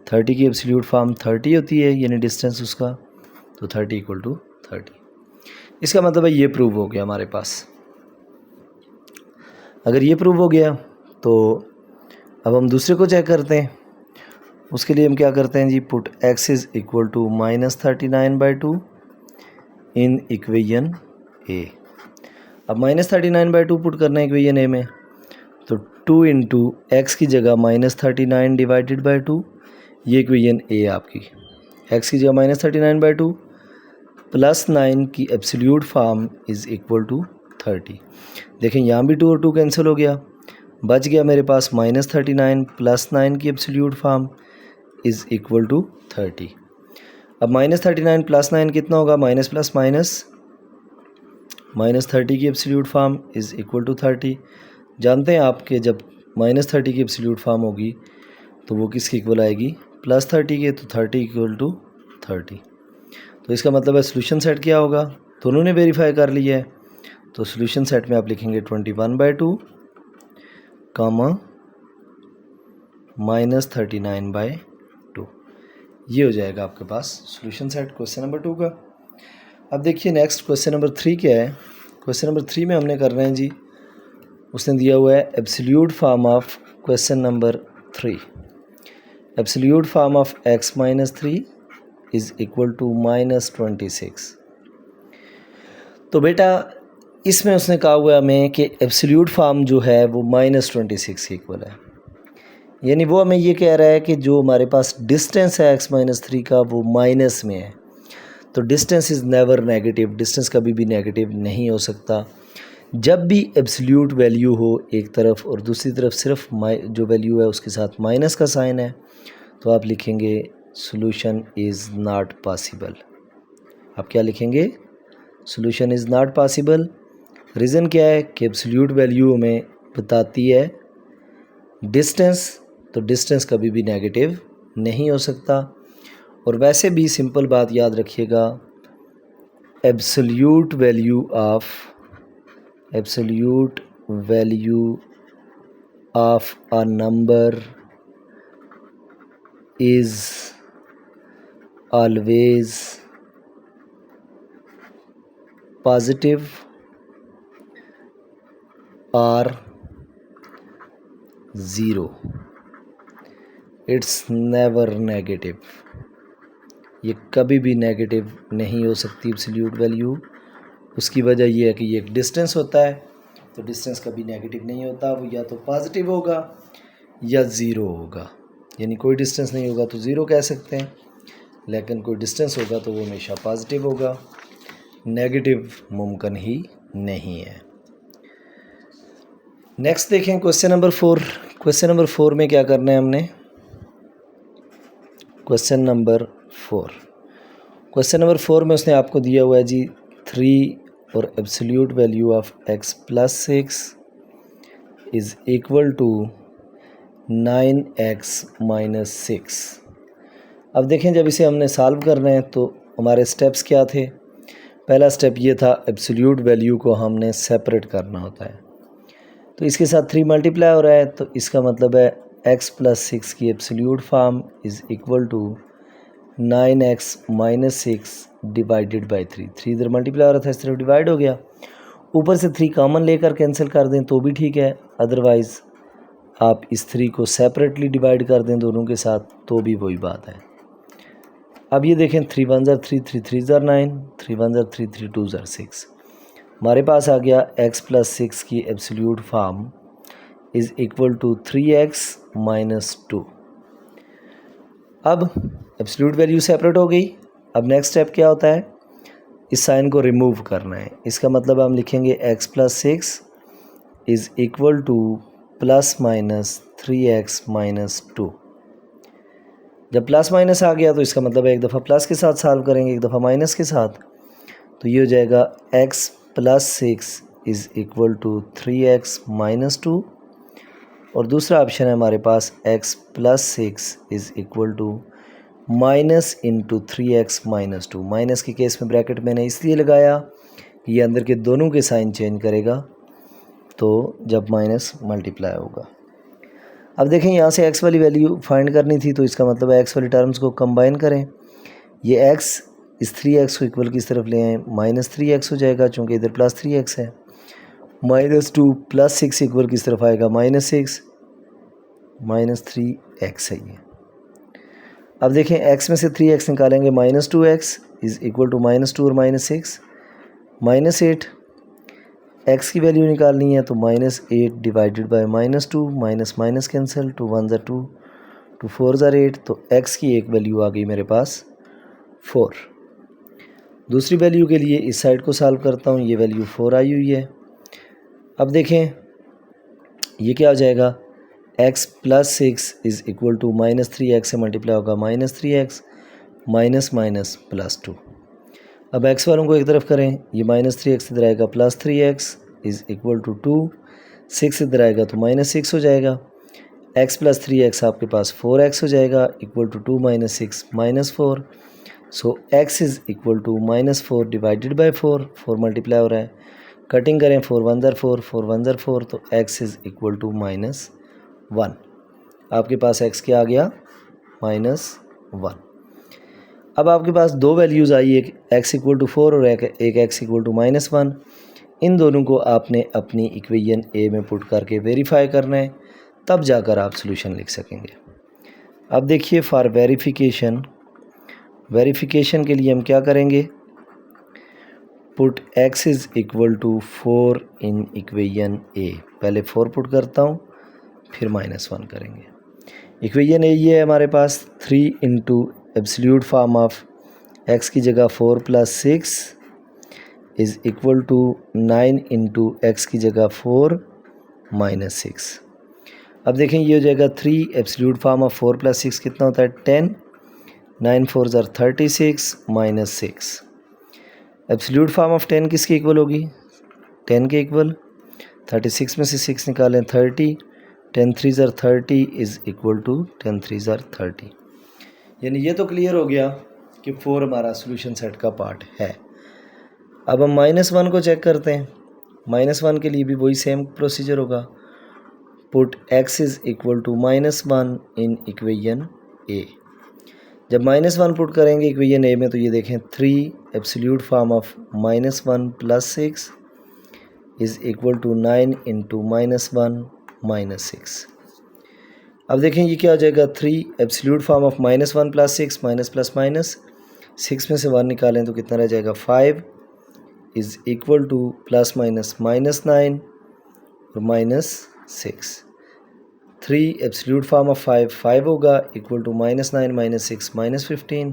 30 की एब्सोल्यूट फॉर्म 30 होती है, यानी डिस्टेंस उसका, तो 30 इक्वल टू 30। इसका मतलब है ये प्रूव हो गया हमारे पास। अगर ये प्रूव हो गया तो अब हम दूसरे को चेक करते हैं। उसके लिए हम क्या करते हैं जी, put x is equal to -39/2 in equation A. अब -39/2 पुट करना है इक्वेशन ए में, तो 2 इंटू एक्स की जगह -39 डिवाइडेड बाई 2, ये इक्वेशन ए आपकी। x की जगह -39/2 प्लस 9 की absolute form is equal to 30। देखें यहाँ भी 2 और 2 कैंसिल हो गया, बच गया मेरे पास -39 प्लस 9 की absolute form is equal to 30। अब -39 प्लस 9 कितना होगा, माइनस प्लस माइनस, -30 की absolute form is equal to 30। जानते हैं आप कि जब -30 की एब्सोल्यूट फॉर्म होगी तो वो किसकी इक्वल आएगी, +30 के, तो 30 इक्वल टू 30। तो इसका मतलब है सोल्यूशन सेट क्या होगा, दोनों ने वेरीफाई कर लिया है। तो सोल्यूशन सेट में आप लिखेंगे 21/2 कामा -39/2, ये हो जाएगा आपके पास सोल्यूशन सेट क्वेश्चन नंबर 2 का। अब देखिए नेक्स्ट क्वेश्चन नंबर 3 क्या है। क्वेश्चन नंबर 3 में हमने कर रहे हैं जी, उसने दिया हुआ है absolute form of question number 3। Absolute form of x - 3 is equal to -26। तो बेटा इसमें उसने कहा हुआ है हमें कि एब्सोल्यूट फॉर्म जो है वो -26 के इक्वल है, यानी वो हमें ये कह रहा है कि जो हमारे पास डिस्टेंस है x - 3 का वो माइनस में है। तो distance is never negative, distance कभी भी नेगेटिव नहीं हो सकता। जब भी एब्सोल्यूट वैल्यू हो एक तरफ और दूसरी तरफ सिर्फ जो वैल्यू है उसके साथ माइनस का साइन है, तो आप लिखेंगे सॉल्यूशन इज़ नॉट पॉसिबल। आप क्या लिखेंगे, solution is not possible. Reason क्या है कि एब्सोल्यूट वैल्यू हमें बताती है डिस्टेंस, तो डिस्टेंस कभी भी नेगेटिव नहीं हो सकता। और वैसे भी सिंपल बात याद रखिएगा, absolute value of a number is always positive और 0, इट्स नेवर नेगेटिव। ये कभी भी नेगेटिव नहीं हो सकती एब्सोल्यूट वैल्यू। उसकी वजह ये है कि ये एक डिस्टेंस होता है, तो डिस्टेंस कभी नेगेटिव नहीं होता, वो या तो पॉजिटिव होगा या 0 होगा। यानी कोई डिस्टेंस नहीं होगा तो 0 कह सकते हैं, लेकिन कोई डिस्टेंस होगा तो वो हमेशा पॉजिटिव होगा, नेगेटिव मुमकिन ही नहीं है। नेक्स्ट देखें क्वेश्चन नंबर 4। क्वेश्चन नंबर 4 में क्या करना है हमने, क्वेश्चन नंबर 4 में उसने आपको दिया हुआ है जी 3 और absolute value of x + 6 is equal to 9x - 6। अब देखें जब इसे हमने सॉल्व करना है तो हमारे स्टेप्स क्या थे। पहला स्टेप ये था एब्सोल्यूट वैल्यू को हमने सेपरेट करना होता है, तो इसके साथ 3 मल्टीप्लाई हो रहा है, तो इसका मतलब है x + 6 की absolute form is equal to 9x - 6 divided by 3। 3 इधर मल्टीप्लाई हो रहा था, इस तरफ डिवाइड हो गया। ऊपर से 3 कॉमन लेकर कैंसिल कर दें तो भी ठीक है, अदरवाइज़ आप इस 3 को सेपरेटली डिवाइड कर दें दोनों के साथ तो भी वही बात है। अब ये देखें 3 × 1 = 3, 3 × 3 = 9, 3 × 1 = 3, 3 × 2 = 6। हमारे पास आ गया x + 6 की absolute form is equal to 3x - 2। अब एब्सोल्यूट वैल्यू सेपरेट हो गई। अब नेक्स्ट स्टेप क्या होता है, इस साइन को रिमूव करना है। इसका मतलब हम लिखेंगे x + 6 is equal two plus minus 3x minus 2। जब प्लस माइनस आ गया तो इसका मतलब है एक दफ़ा प्लस के साथ सॉल्व करेंगे, एक दफ़ा माइनस के साथ, तो ये हो जाएगा x plus 6 is equal to 3x minus 2। और दूसरा ऑप्शन है हमारे पास x plus 6 is equal to minus into 3x minus 2। Minus के केस में ब्रैकेट मैंने इसलिए लगाया कि ये अंदर के दोनों के साइन चेंज करेगा, तो जब माइनस मल्टीप्लाई होगा। अब देखें यहाँ से x वाली वैल्यू फाइंड करनी थी, तो इसका मतलब है x वाली टर्म्स को कंबाइन करें। ये x इस 3x को इक्वल की तरफ ले आएँ, माइनस 3x हो जाएगा चूँकि इधर प्लस 3x है। माइनस 2 प्लस 6 इक्वल की तरफ आएगा माइनस 6, माइनस 3x है ये। अब देखें x में से 3x निकालेंगे, minus 2x is equal to minus 2 और माइनस 6 माइनस 8। x की वैल्यू निकालनी है तो minus 8 divided by minus 2, minus minus cancel, 2 1 ज़ा 2, 2 4 ज़ा 8, तो x की एक वैल्यू आ गई मेरे पास 4। दूसरी वैल्यू के लिए इस साइड को सॉल्व करता हूँ, ये वैल्यू 4 आई हुई है। अब देखें ये क्या हो जाएगा, x plus 6 is equal to minus 3x से मल्टीप्लाई होगा minus 3x minus minus plus 2। अब x वालों को एक तरफ करें, ये माइनस 3x इधर आएगा plus 3x is equal to 2, 6 इधर आएगा तो माइनस 6 हो जाएगा। x प्लस 3x आपके पास 4x हो जाएगा equal to 2 minus 6 minus 4। So x is equal to minus 4 divided by 4, 4 multiply हो रहा है, कटिंग करें 4 1 ज़ा 4, 4 1 ज़ा 4, तो x is equal to minus 1। आपके पास x क्या आ गया, माइनस 1। अब आपके पास दो वैल्यूज़ आई, एक x इक्वल टू 4 और एक x इक्वल टू माइनस 1। इन दोनों को आपने अपनी इक्वेशन ए में पुट करके वेरीफाई करना है, तब जाकर आप सॉल्यूशन लिख सकेंगे। अब देखिए फॉर वेरिफिकेशन के लिए हम क्या करेंगे, put x is equal to 4 in equation A. पहले 4 पुट करता हूँ, फिर माइनस 1 करेंगे। इक्वेशन ए ये है हमारे पास 3 into absolute form of x की जगह 4 plus 6 is equal to 9 into x की जगह 4 माइनस 6। अब देखें ये हो जाएगा 3 एब्सोल्यूट फॉर्म ऑफ 4 प्लस 6 कितना होता है 10, 9 4 ज़ा 36 माइनस 6। एब्सोल्यूट फॉर्म ऑफ 10 किसके इक्वल होगी, 10 के इक्वल। 36 में से 6 निकालें 30, 10 3 ज़ा 30 इज़ इक्वल टू 10 3 ज़ा 30। यानी ये तो क्लियर हो गया कि 4 हमारा सॉल्यूशन सेट का पार्ट है। अब हम माइनस 1 को चेक करते हैं। माइनस 1 के लिए भी वही सेम प्रोसीजर होगा, put x is equal to minus 1 in equation A. जब माइनस 1 पुट करेंगे इक्वेशन ए में, तो ये देखें 3 absolute form of minus 1 plus 6 is equal to 9 into minus 1 minus 6। अब देखें ये क्या हो जाएगा, 3 absolute form of minus 1 plus 6 minus plus minus, 6 में से 1 निकालें तो कितना रह जाएगा 5 is equal two plus minus minus 9 और माइनस 6। 3 एब्सोल्यूट फॉर्म ऑफ 5 होगा equal to minus 9 minus 6 minus 15,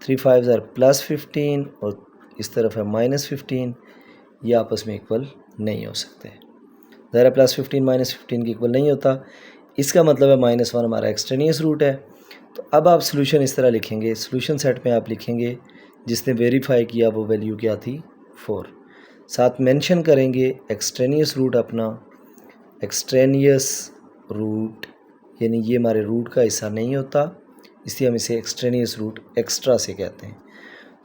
3 5 are plus 15 और इस तरफ है माइनस 15। ये आपस में इक्वल नहीं हो सकते। ज़रा प्लस 15 माइनस 15 के इक्वल नहीं होता, इसका मतलब है माइनस 1 हमारा एक्सट्रेनियस रूट है। तो अब आप सॉल्यूशन इस तरह लिखेंगे, सॉल्यूशन सेट में आप लिखेंगे जिसने वेरीफाई किया वो वैल्यू क्या थी 4, साथ मेंशन करेंगे एक्सट्रेनियस रूट अपना। एक्सट्रेनियस रूट यानी ये हमारे रूट का हिस्सा नहीं होता, इसलिए हम इसे एक्सट्रेनियस रूट एक्स्ट्रा से कहते हैं।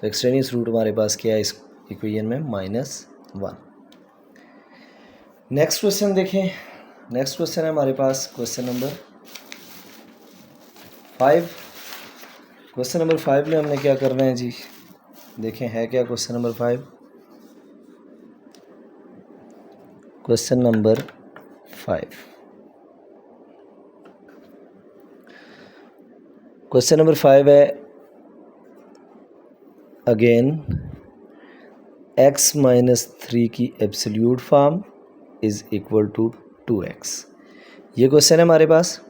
तो एक्सट्रेनियस रूट हमारे पास क्या है इस इक्वेशन में, माइनस 1। नेक्स्ट क्वेश्चन देखें। नेक्स्ट क्वेश्चन है हमारे पास क्वेश्चन नंबर 5। क्वेश्चन नंबर 5 में हमने क्या करना है जी, देखें है क्या question number 5। Question number 5, question number 5 है अगेन x माइनस 3 की absolute form is equal to 2x। ये क्वेश्चन है हमारे पास।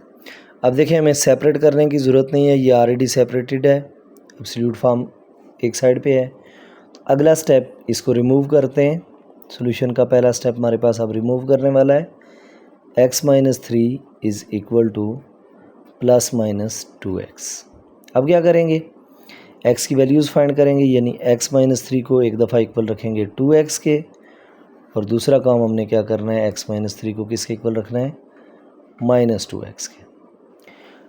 अब देखें हमें सेपरेट करने की ज़रूरत नहीं है, ये ऑलरेडी सेपरेटेड है, एब्सोल्यूट फॉर्म एक साइड पे है। तो अगला स्टेप इसको रिमूव करते हैं, सोल्यूशन का पहला स्टेप हमारे पास अब रिमूव करने वाला है। x minus 3 is equal two plus minus 2x। अब क्या करेंगे, x की वैल्यूज़ फाइंड करेंगे, यानी x माइनस 3 को एक दफ़ा इक्वल रखेंगे 2x के, और दूसरा काम हमने क्या करना है, x माइनस 3 को किसके इक्वल रखना है, माइनस 2x के।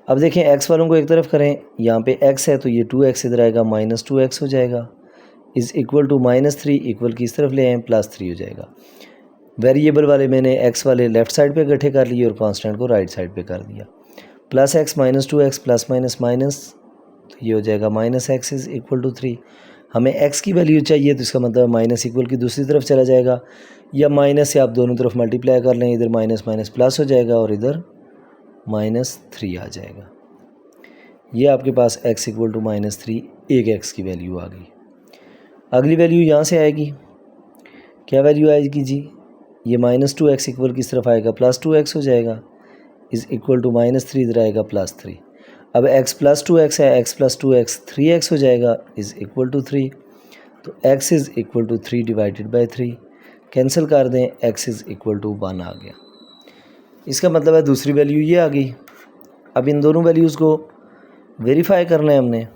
अब देखें x वालों को एक तरफ करें, यहाँ पे x है तो ये 2x इधर आएगा, माइनस 2x हो जाएगा, is equal to minus 3 equal की इस तरफ ले आए प्लस 3 हो जाएगा। वेरिएबल वाले मैंने x वाले लेफ़्ट साइड पे इकट्ठे कर लिए और कांस्टेंट को राइट साइड पे कर दिया। Plus x minus 2x plus minus minus, तो ये हो जाएगा minus x is equal to 3। हमें x की वैल्यू चाहिए तो इसका मतलब माइनस इक्वल की दूसरी तरफ चला जाएगा, या माइनस से आप दोनों तरफ मल्टीप्लाई कर लें, इधर माइनस माइनस प्लस हो जाएगा और इधर माइनस 3 आ जाएगा। ये आपके पास x इक्वल टू माइनस 3 एक x की वैल्यू आ गई। अगली वैल्यू यहाँ से आएगी, क्या वैल्यू आएगी जी, ये माइनस 2x इक्वल किस तरफ आएगा, प्लस 2x हो जाएगा, इज़ इक्वल टू माइनस 3 इधर आएगा प्लस 3। अब x प्लस 2x है, x प्लस 2x 3x हो जाएगा, इज़ इक्वल टू 3। तो x is equal to 3 divided by 3, cancel कर दें, x इज़ इक्वल टू 1 आ गया। इसका मतलब है दूसरी वैल्यू ये आ गई। अब इन दोनों वैल्यूज़ को वेरीफाई करना है हमने।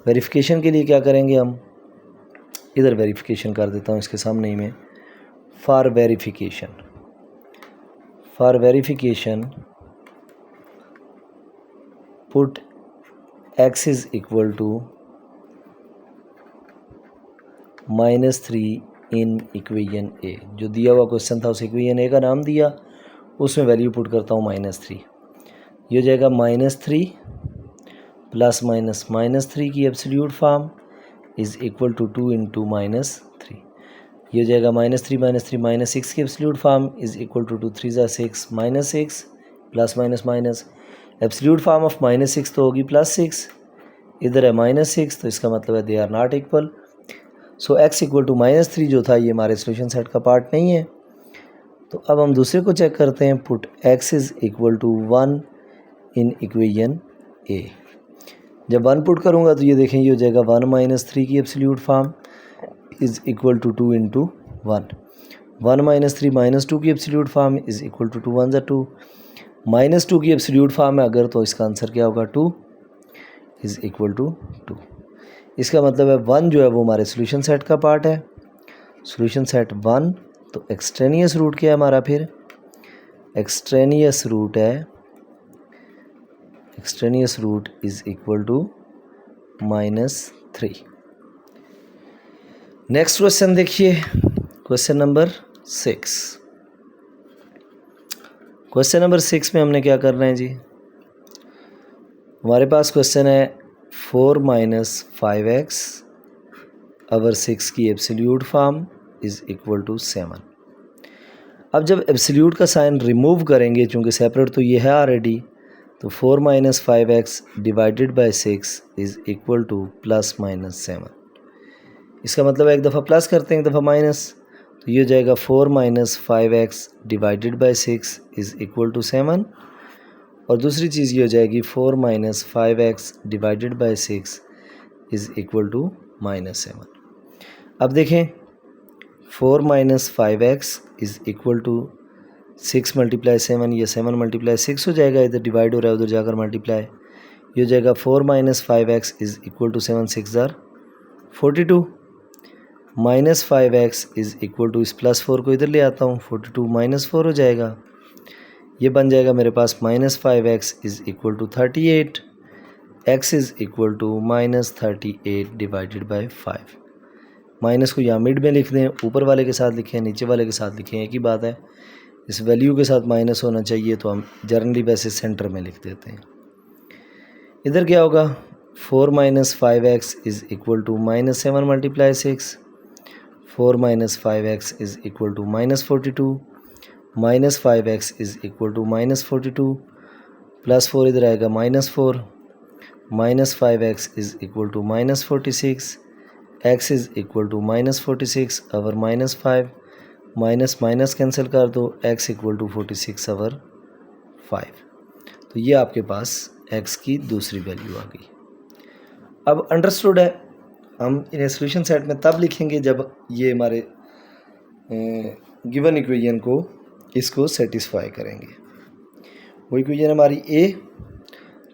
वेरिफिकेशन के लिए क्या करेंगे, हम इधर वेरिफिकेशन कर देता हूँ इसके सामने ही में, for verification put x is equal to minus 3 in equation A. जो दिया हुआ क्वेश्चन था उस इक्वेशन ए का नाम दिया, उसमें वैल्यू पुट करता हूँ माइनस 3। ये हो जाएगा माइनस 3 प्लस माइनस माइनस 3 की absolute form is equal to 2 into minus 3। ये हो जाएगा माइनस 3 माइनस 6 की absolute form is equal to 2 3 ज़ा 6 minus 6 plus minus minus, absolute form of minus 6 तो होगी प्लस 6, इधर है माइनस 6, तो इसका मतलब है they are not equal. So x equal to minus 3 जो था ये हमारे सोल्यूशन सेट का पार्ट नहीं है। तो अब हम दूसरे को चेक करते हैं, put x is equal to 1 in equation A. जब 1 पुट करूँगा तो ये देखें, ये हो जाएगा 1 माइनस 3 की absolute form is equal to 2 into 1। 1 minus 3 minus 2 की absolute form is equal to 2 1 ज़ा 2, माइनस 2 की एब्सोल्यूट फॉर्म है अगर, तो इसका आंसर क्या होगा, 2 इज़ इक्वल टू 2। इसका मतलब है 1 जो है वो हमारे सोल्यूशन सेट का पार्ट है। सोल्यूशन सेट 1, तो एक्सट्रेनियस रूट क्या है हमारा, फिर extraneous root is equal to minus 3। Next question देखिए, क्वेश्चन नंबर 6। क्वेश्चन नंबर 6 में हमने क्या करना है जी, हमारे पास क्वेश्चन है 4 माइनस 5x ओवर 6 की absolute form is equal to 7। अब जब एब्सोल्यूट का साइन रिमूव करेंगे, चूँकि सेपरेट तो ये है ऑलरेडी, तो 4 minus 5x divided by 6 is equal two plus minus 7। इसका मतलब है एक दफ़ा प्लस करते हैं एक दफ़ा माइनस, तो ये हो जाएगा 4 minus 5x divided by 6 is equal to 7, और दूसरी चीज़ ये हो जाएगी 4 minus 5x divided by 6 is equal to minus 7। अब देखें, 4 minus 5x is equal to 6 multiply 7, ये 7 मल्टीप्लाई 6 हो जाएगा, इधर डिवाइड हो रहा है उधर जाकर मल्टीप्लाई, ये हो जाएगा 4 minus 5x is equal to 7 6 ज़ार 42, minus 5x is equal to, इस प्लस 4 को इधर ले आता हूँ, 42 माइनस 4 हो जाएगा, ये बन जाएगा मेरे पास minus 5x is equal to 38, x is equal to minus 38 divided by 5। Minus को यहाँ मिड में लिख दें, ऊपर वाले के साथ लिखें, नीचे वाले के साथ लिखें, एक ही बात है। इस वैल्यू के साथ माइनस होना चाहिए तो हम जनरली वैसे सेंटर में लिख देते हैं। इधर क्या होगा, 4 minus 5x is equal to minus 7 multiply 6, 4 minus 5x is equal to minus 42, minus 5x is equal to minus 42, plus 4 इधर आएगा minus 4, minus 5x is equal to minus 46, x is equal to minus 46 over minus 5, minus minus cancel कर दो, x equal to 46 over 5। तो ये आपके पास x की दूसरी value आ गई। अब अंडरस्टूड है, हम इन्हें सोल्यूशन सेट में तब लिखेंगे जब ये हमारे गिवन इक्वेशन को इसको सेटिस्फाई करेंगे। वो इक्वेशन हमारी ए,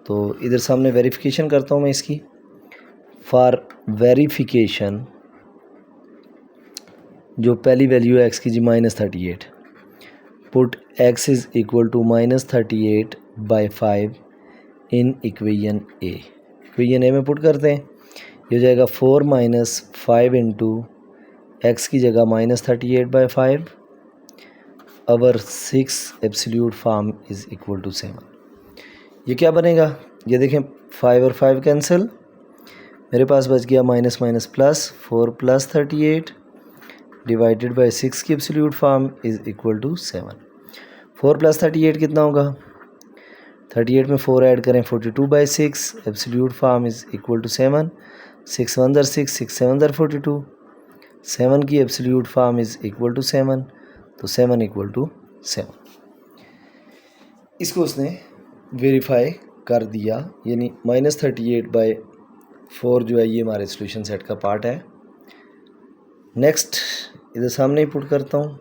तो इधर सामने वेरिफिकेशन करता हूँ मैं इसकी। फॉर वेरिफिकेशन जो पहली वैल्यू है एक्स की जी -38, put x is equal to -38/5 in equation A. Equation A में पुट करते हैं, ये हो जाएगा 4 - 5 इंटू एक्स की जगह -38/5 over 6 absolute form is equal to 7। ये क्या बनेगा, ये देखें 5 और 5 कैंसिल, मेरे पास बच गया minus minus plus, 4 + 38 divided by 6 की absolute form is equal to 7। 4 + 38 कितना होगा, 38 में 4 ऐड करें 42/6, absolute form is equal to 7। 6 × 1 = 6, 6 × 7 = 42, 7 की absolute form is equal to 7, तो 7 = 7। इसको उसने वेरीफाई कर दिया, यानी -38/4 जो है ये हमारे सॉल्यूशन सेट का पार्ट है। नेक्स्ट इधर सामने ही पुट करता हूँ,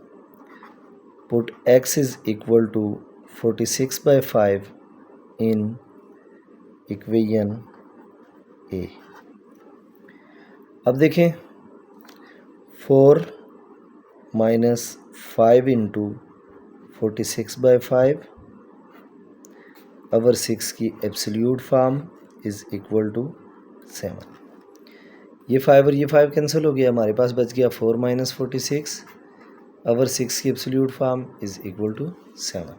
put x is equal to 46/5 in equation A. अब देखें 4 - 5 इंटू 46/5 अवर 6 की absolute form is equal to 7। ये 5 और ये 5 कैंसिल हो गया, हमारे पास बच गया 4 - 46 अवर 6 की absolute form is equal to 7।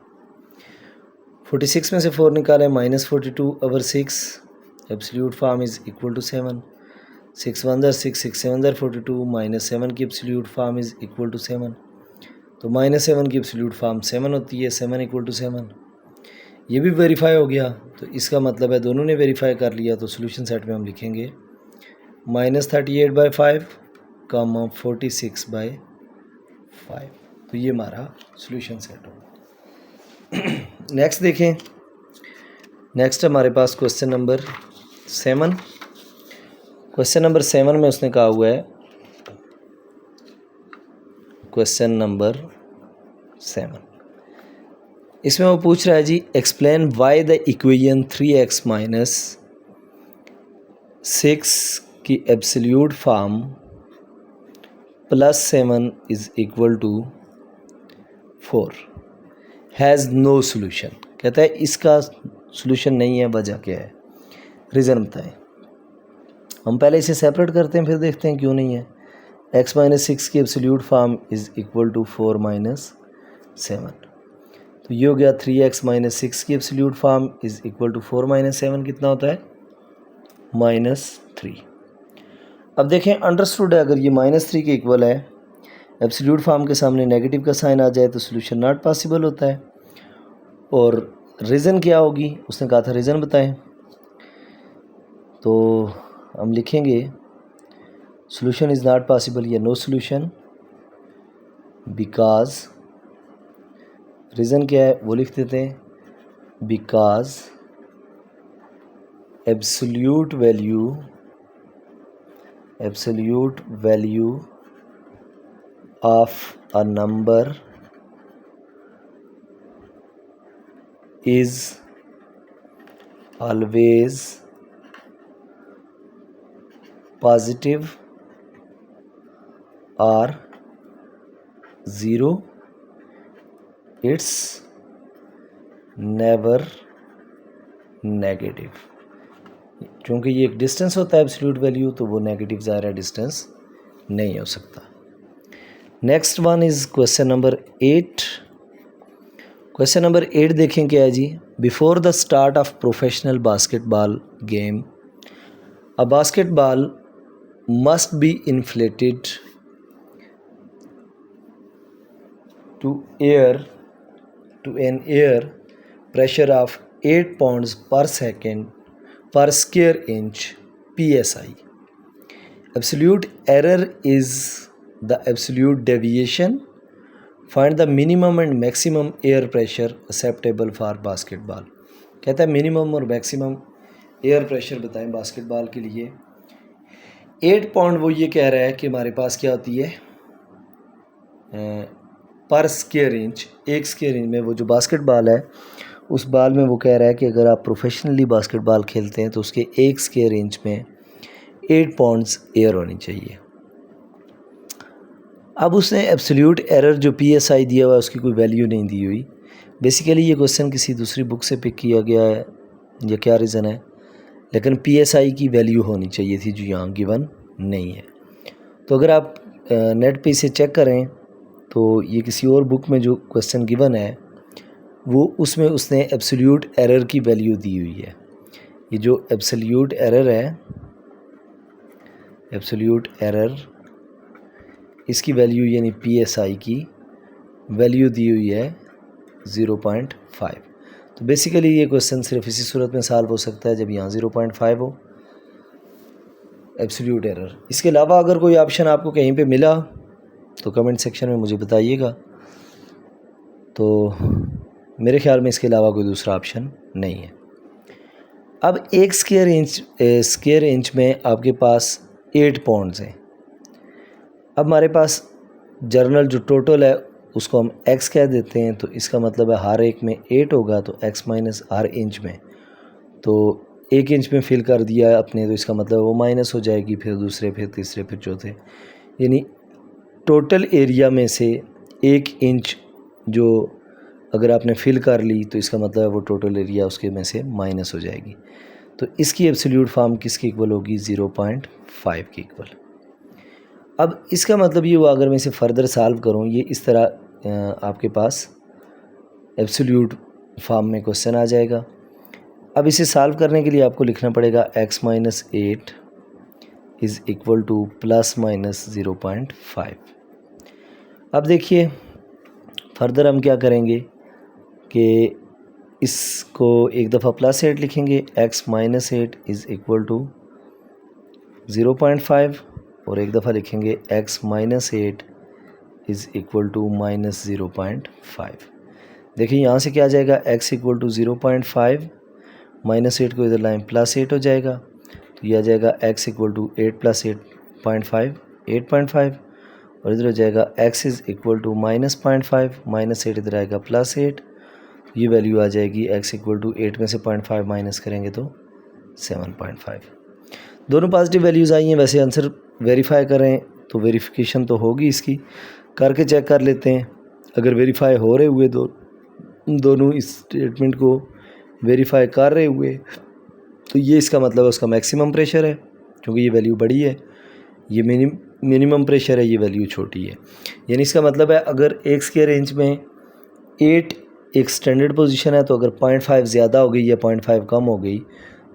46 में से 4 निकालें -42 over 6 absolute form is equal to 7। 6 × 1 = 6, 6 × 7 = 42, -7 की absolute form is equal to 7, तो -7 की एब्सोल्यूट फॉर्म 7 होती है, 7 = 7। ये भी वेरीफाई हो गया, तो इसका मतलब है दोनों ने वेरीफाई कर लिया। तो सॉल्यूशन सेट में हम लिखेंगे -38/5, 46/5, तो ये हमारा सॉल्यूशन सेट होगा। नेक्स्ट देखें, नेक्स्ट हमारे पास क्वेश्चन नंबर 7। क्वेश्चन नंबर 7 में उसने कहा हुआ है, क्वेश्चन नंबर 7 इसमें वो पूछ रहा है जी, explain why the equation 3x - 6 की absolute form +7 is equal to 4 has no solution. कहता है इसका सोल्यूशन नहीं है, वजह क्या है, रीज़न बताएं। हम पहले इसे सेपरेट करते हैं, फिर देखते हैं क्यों नहीं है। x - 6 की absolute form is equal to 4 - 7, तो ये हो गया 3x - 6 की absolute form is equal to 4 - 7 कितना होता है, -3। अब देखें अंडरस्टूड है, अगर ये -3 के इक्वल है, एब्सोल्यूट फॉर्म के सामने नेगेटिव का साइन आ जाए तो सोल्यूशन नॉट पॉसिबल होता है। और रीज़न क्या होगी, उसने कहा था रीज़न बताएं, तो हम लिखेंगे सोल्यूशन इज़ नॉट पॉसिबल या नो सोल्यूशन बिकॉज, रीज़न क्या है वो लिख देते हैं, because absolute value of a number is always positive or 0, it's never negative. क्योंकि ये एक डिस्टेंस होता है एब्सोल्यूट वैल्यू, तो वो नेगेटिव ज़ाहिर डिस्टेंस नहीं हो सकता। Next one is question number 8। Question number 8 देखें क्या है जी, before the start of professional basketball game a basketball must be inflated to an air pressure of 8 pounds per second per square inch psi. Absolute error is the absolute deviation. Find the minimum and maximum air pressure acceptable for basketball. कहता है minimum और maximum air pressure बताएं basketball के लिए। 8 pound वो ये कह रहा है कि हमारे पास क्या होती है, पर स्क्वायर इंच, एक स्क्वायर इंच में वो जो बास्केटबॉल है उस बॉल में वो कह रहा है कि अगर आप प्रोफेशनली बास्केटबॉल खेलते हैं तो उसके एक स्क्वायर इंच में 8 पाउंड्स एयर होनी चाहिए। अब उसने एब्सोल्यूट एरर जो PSI दिया हुआ है उसकी कोई वैल्यू नहीं दी हुई। बेसिकली ये क्वेश्चन किसी दूसरी बुक से पिक किया गया है या क्या रीज़न है, लेकिन PSI की वैल्यू होनी चाहिए थी जो यहाँ गिवन नहीं है। तो अगर आप नेट पे इसे चेक करें तो ये किसी और बुक में जो क्वेश्चन गिवन है वो उसमें उसने एब्सोल्यूट एरर की वैल्यू दी हुई है। ये जो एब्सोल्यूट एरर है, एब्सोल्यूट एरर, इसकी वैल्यू यानी PSI की वैल्यू दी हुई है 0.5। तो बेसिकली ये क्वेश्चन सिर्फ इसी सूरत में सॉल्व हो सकता है जब यहाँ 0.5 हो एब्सोल्यूट एरर। इसके अलावा अगर कोई ऑप्शन आपको कहीं पे मिला तो कमेंट सेक्शन में मुझे बताइएगा। तो मेरे ख्याल में इसके अलावा कोई दूसरा ऑप्शन नहीं है। अब एक स्क्वायर इंच में आपके पास 8 पाउंड्स हैं। अब हमारे पास जर्नल जो टोटल है उसको हम x कह देते हैं, तो इसका मतलब है हर एक में 8 होगा तो x माइनस हर इंच में, तो 1 इंच में फिल कर दिया अपने, तो इसका मतलब वो माइनस हो जाएगी, फिर दूसरे, फिर तीसरे, फिर चौथे, यानी टोटल एरिया में से 1 इंच जो अगर आपने फिल कर ली तो इसका मतलब है वो टोटल एरिया उसके में से माइनस हो जाएगी। तो इसकी एब्सोल्यूट फॉर्म किसकी इक्वल होगी? 0.5 की इक्वल। अब इसका मतलब ये हुआ अगर मैं इसे फर्दर सॉल्व करूँ, ये इस तरह आपके पास एब्सोल्यूट फॉर्म में क्वेश्चन आ जाएगा। अब इसे सॉल्व करने के लिए आपको लिखना पड़ेगा x minus 8 is equal two plus minus 0.5। अब देखिए फर्दर हम क्या करेंगे कि इसको एक दफ़ा प्लस 8 लिखेंगे, x minus 8 is equal to 0.5, और एक दफ़ा लिखेंगे x minus 8 is equal to minus 0.5। देखिए यहाँ से क्या आ जाएगा, x इक्वल टू 0.5, माइनस 8 को इधर लाइन प्लस 8 हो जाएगा, तो ये आ जाएगा x इक्वल टू 8 प्लस 8.5 8.5, और इधर हो जाएगा x is equal to minus 0.5, minus 8 इधर आएगा प्लस 8, ये वैल्यू आ जाएगी x इक्वल टू 8 में से 0.5 माइनस करेंगे तो 7.5। दोनों पॉजिटिव वैल्यूज़ आई हैं। वैसे आंसर वेरीफाई करें तो वेरिफिकेशन तो होगी, इसकी करके चेक कर लेते हैं। अगर वेरीफाई हो रहे हुए दोनों इस स्टेटमेंट को वेरीफाई कर रहे हुए तो ये इसका मतलब है उसका मैक्सिमम प्रेशर है, क्योंकि ये वैल्यू बड़ी है, ये मिनिमम प्रेशर है, ये वैल्यू छोटी है। यानी इसका मतलब है अगर एक स्क्वायर इंच में 8 एक स्टैंडर्ड पोजीशन है, तो अगर 0.5 ज़्यादा हो गई या 0.5 कम हो गई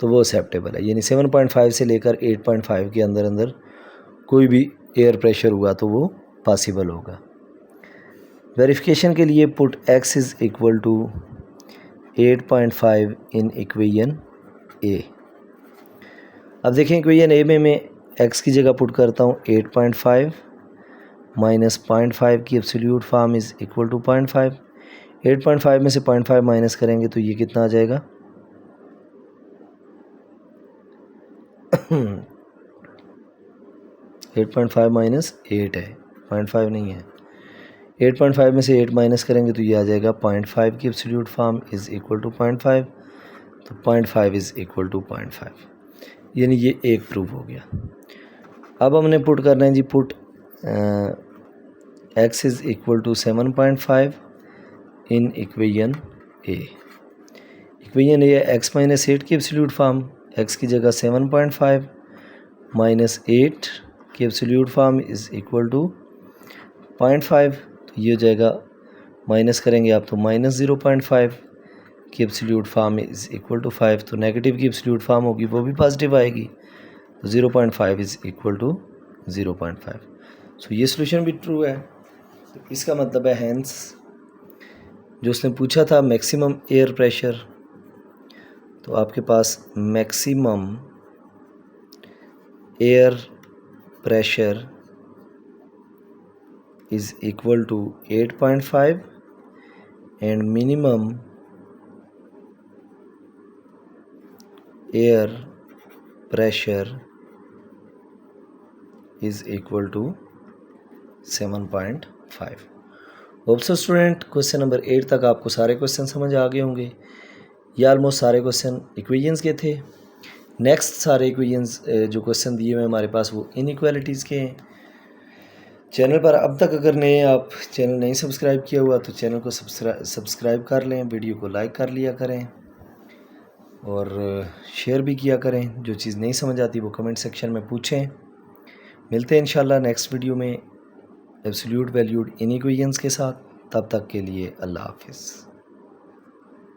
तो वो एक्सेप्टेबल है। यानी 7.5 से लेकर 8.5 के अंदर अंदर कोई भी एयर प्रेशर हुआ तो वो पॉसिबल होगा। वेरिफिकेशन के लिए put x is equal to 8.5 in equation A. अब देखें इक्वेशन ए में मैं x की जगह पुट करता हूँ 8.5 माइनस 0.5 की absolute form is equal to 0.5। 8.5 में से 0.5 माइनस करेंगे तो ये कितना आ जाएगा 8.5 माइनस 8 है, 0.5 नहीं है। 8.5 में से 8 माइनस करेंगे तो ये आ जाएगा 0.5 की absolute form is equal to 0.5, तो 0.5 इज़ इक्वल टू 0.5, यानी ये एक प्रूव हो गया। अब हमने पुट करना है जी, put x is equal to 7.5 in equation A. Equation A है x माइनस 8 की एब्सोल्यूट फॉर्म, x की जगह 7.5 माइनस 8 की absolute form is equal to 0.5, तो ये हो जाएगा, माइनस करेंगे आप तो माइनस 0.5 की absolute form is equal to 5, तो नेगेटिव की एब्सोल्यूट फॉर्म होगी वो भी पॉजिटिव आएगी, तो 0.5 इज़ इक्वल टू 0.5। सो ये सोल्यूशन भी ट्रू है। तो इसका मतलब है हैंस जो उसने पूछा था मैक्सिमम एयर प्रेशर, तो आपके पास maximum air pressure is equal to 8.5 and minimum air pressure is equal to 7.5। 5। Hope so student question number 8 तक आपको सारे क्वेश्चन समझ आ गए होंगे। ये ऑलमोस्ट सारे क्वेश्चन इक्वेशंस के थे। नेक्स्ट सारे इक्वेशंस जो क्वेश्चन दिए हुए हमारे पास वो इनइक्वालिटीज़ के हैं। चैनल पर अब तक अगर नए आप चैनल नहीं सब्सक्राइब किया हुआ तो चैनल को सब्सक्राइब कर लें, वीडियो को लाइक कर लिया करें और शेयर भी किया करें। जो चीज़ नहीं समझ आती वो कमेंट सेक्शन में पूछें। मिलते हैं इंशाल्लाह नेक्स्ट वीडियो में एब्सोल्यूट वैल्यूड इनइक्वेशंस के साथ। तब तक के लिए अल्लाह हाफिज़।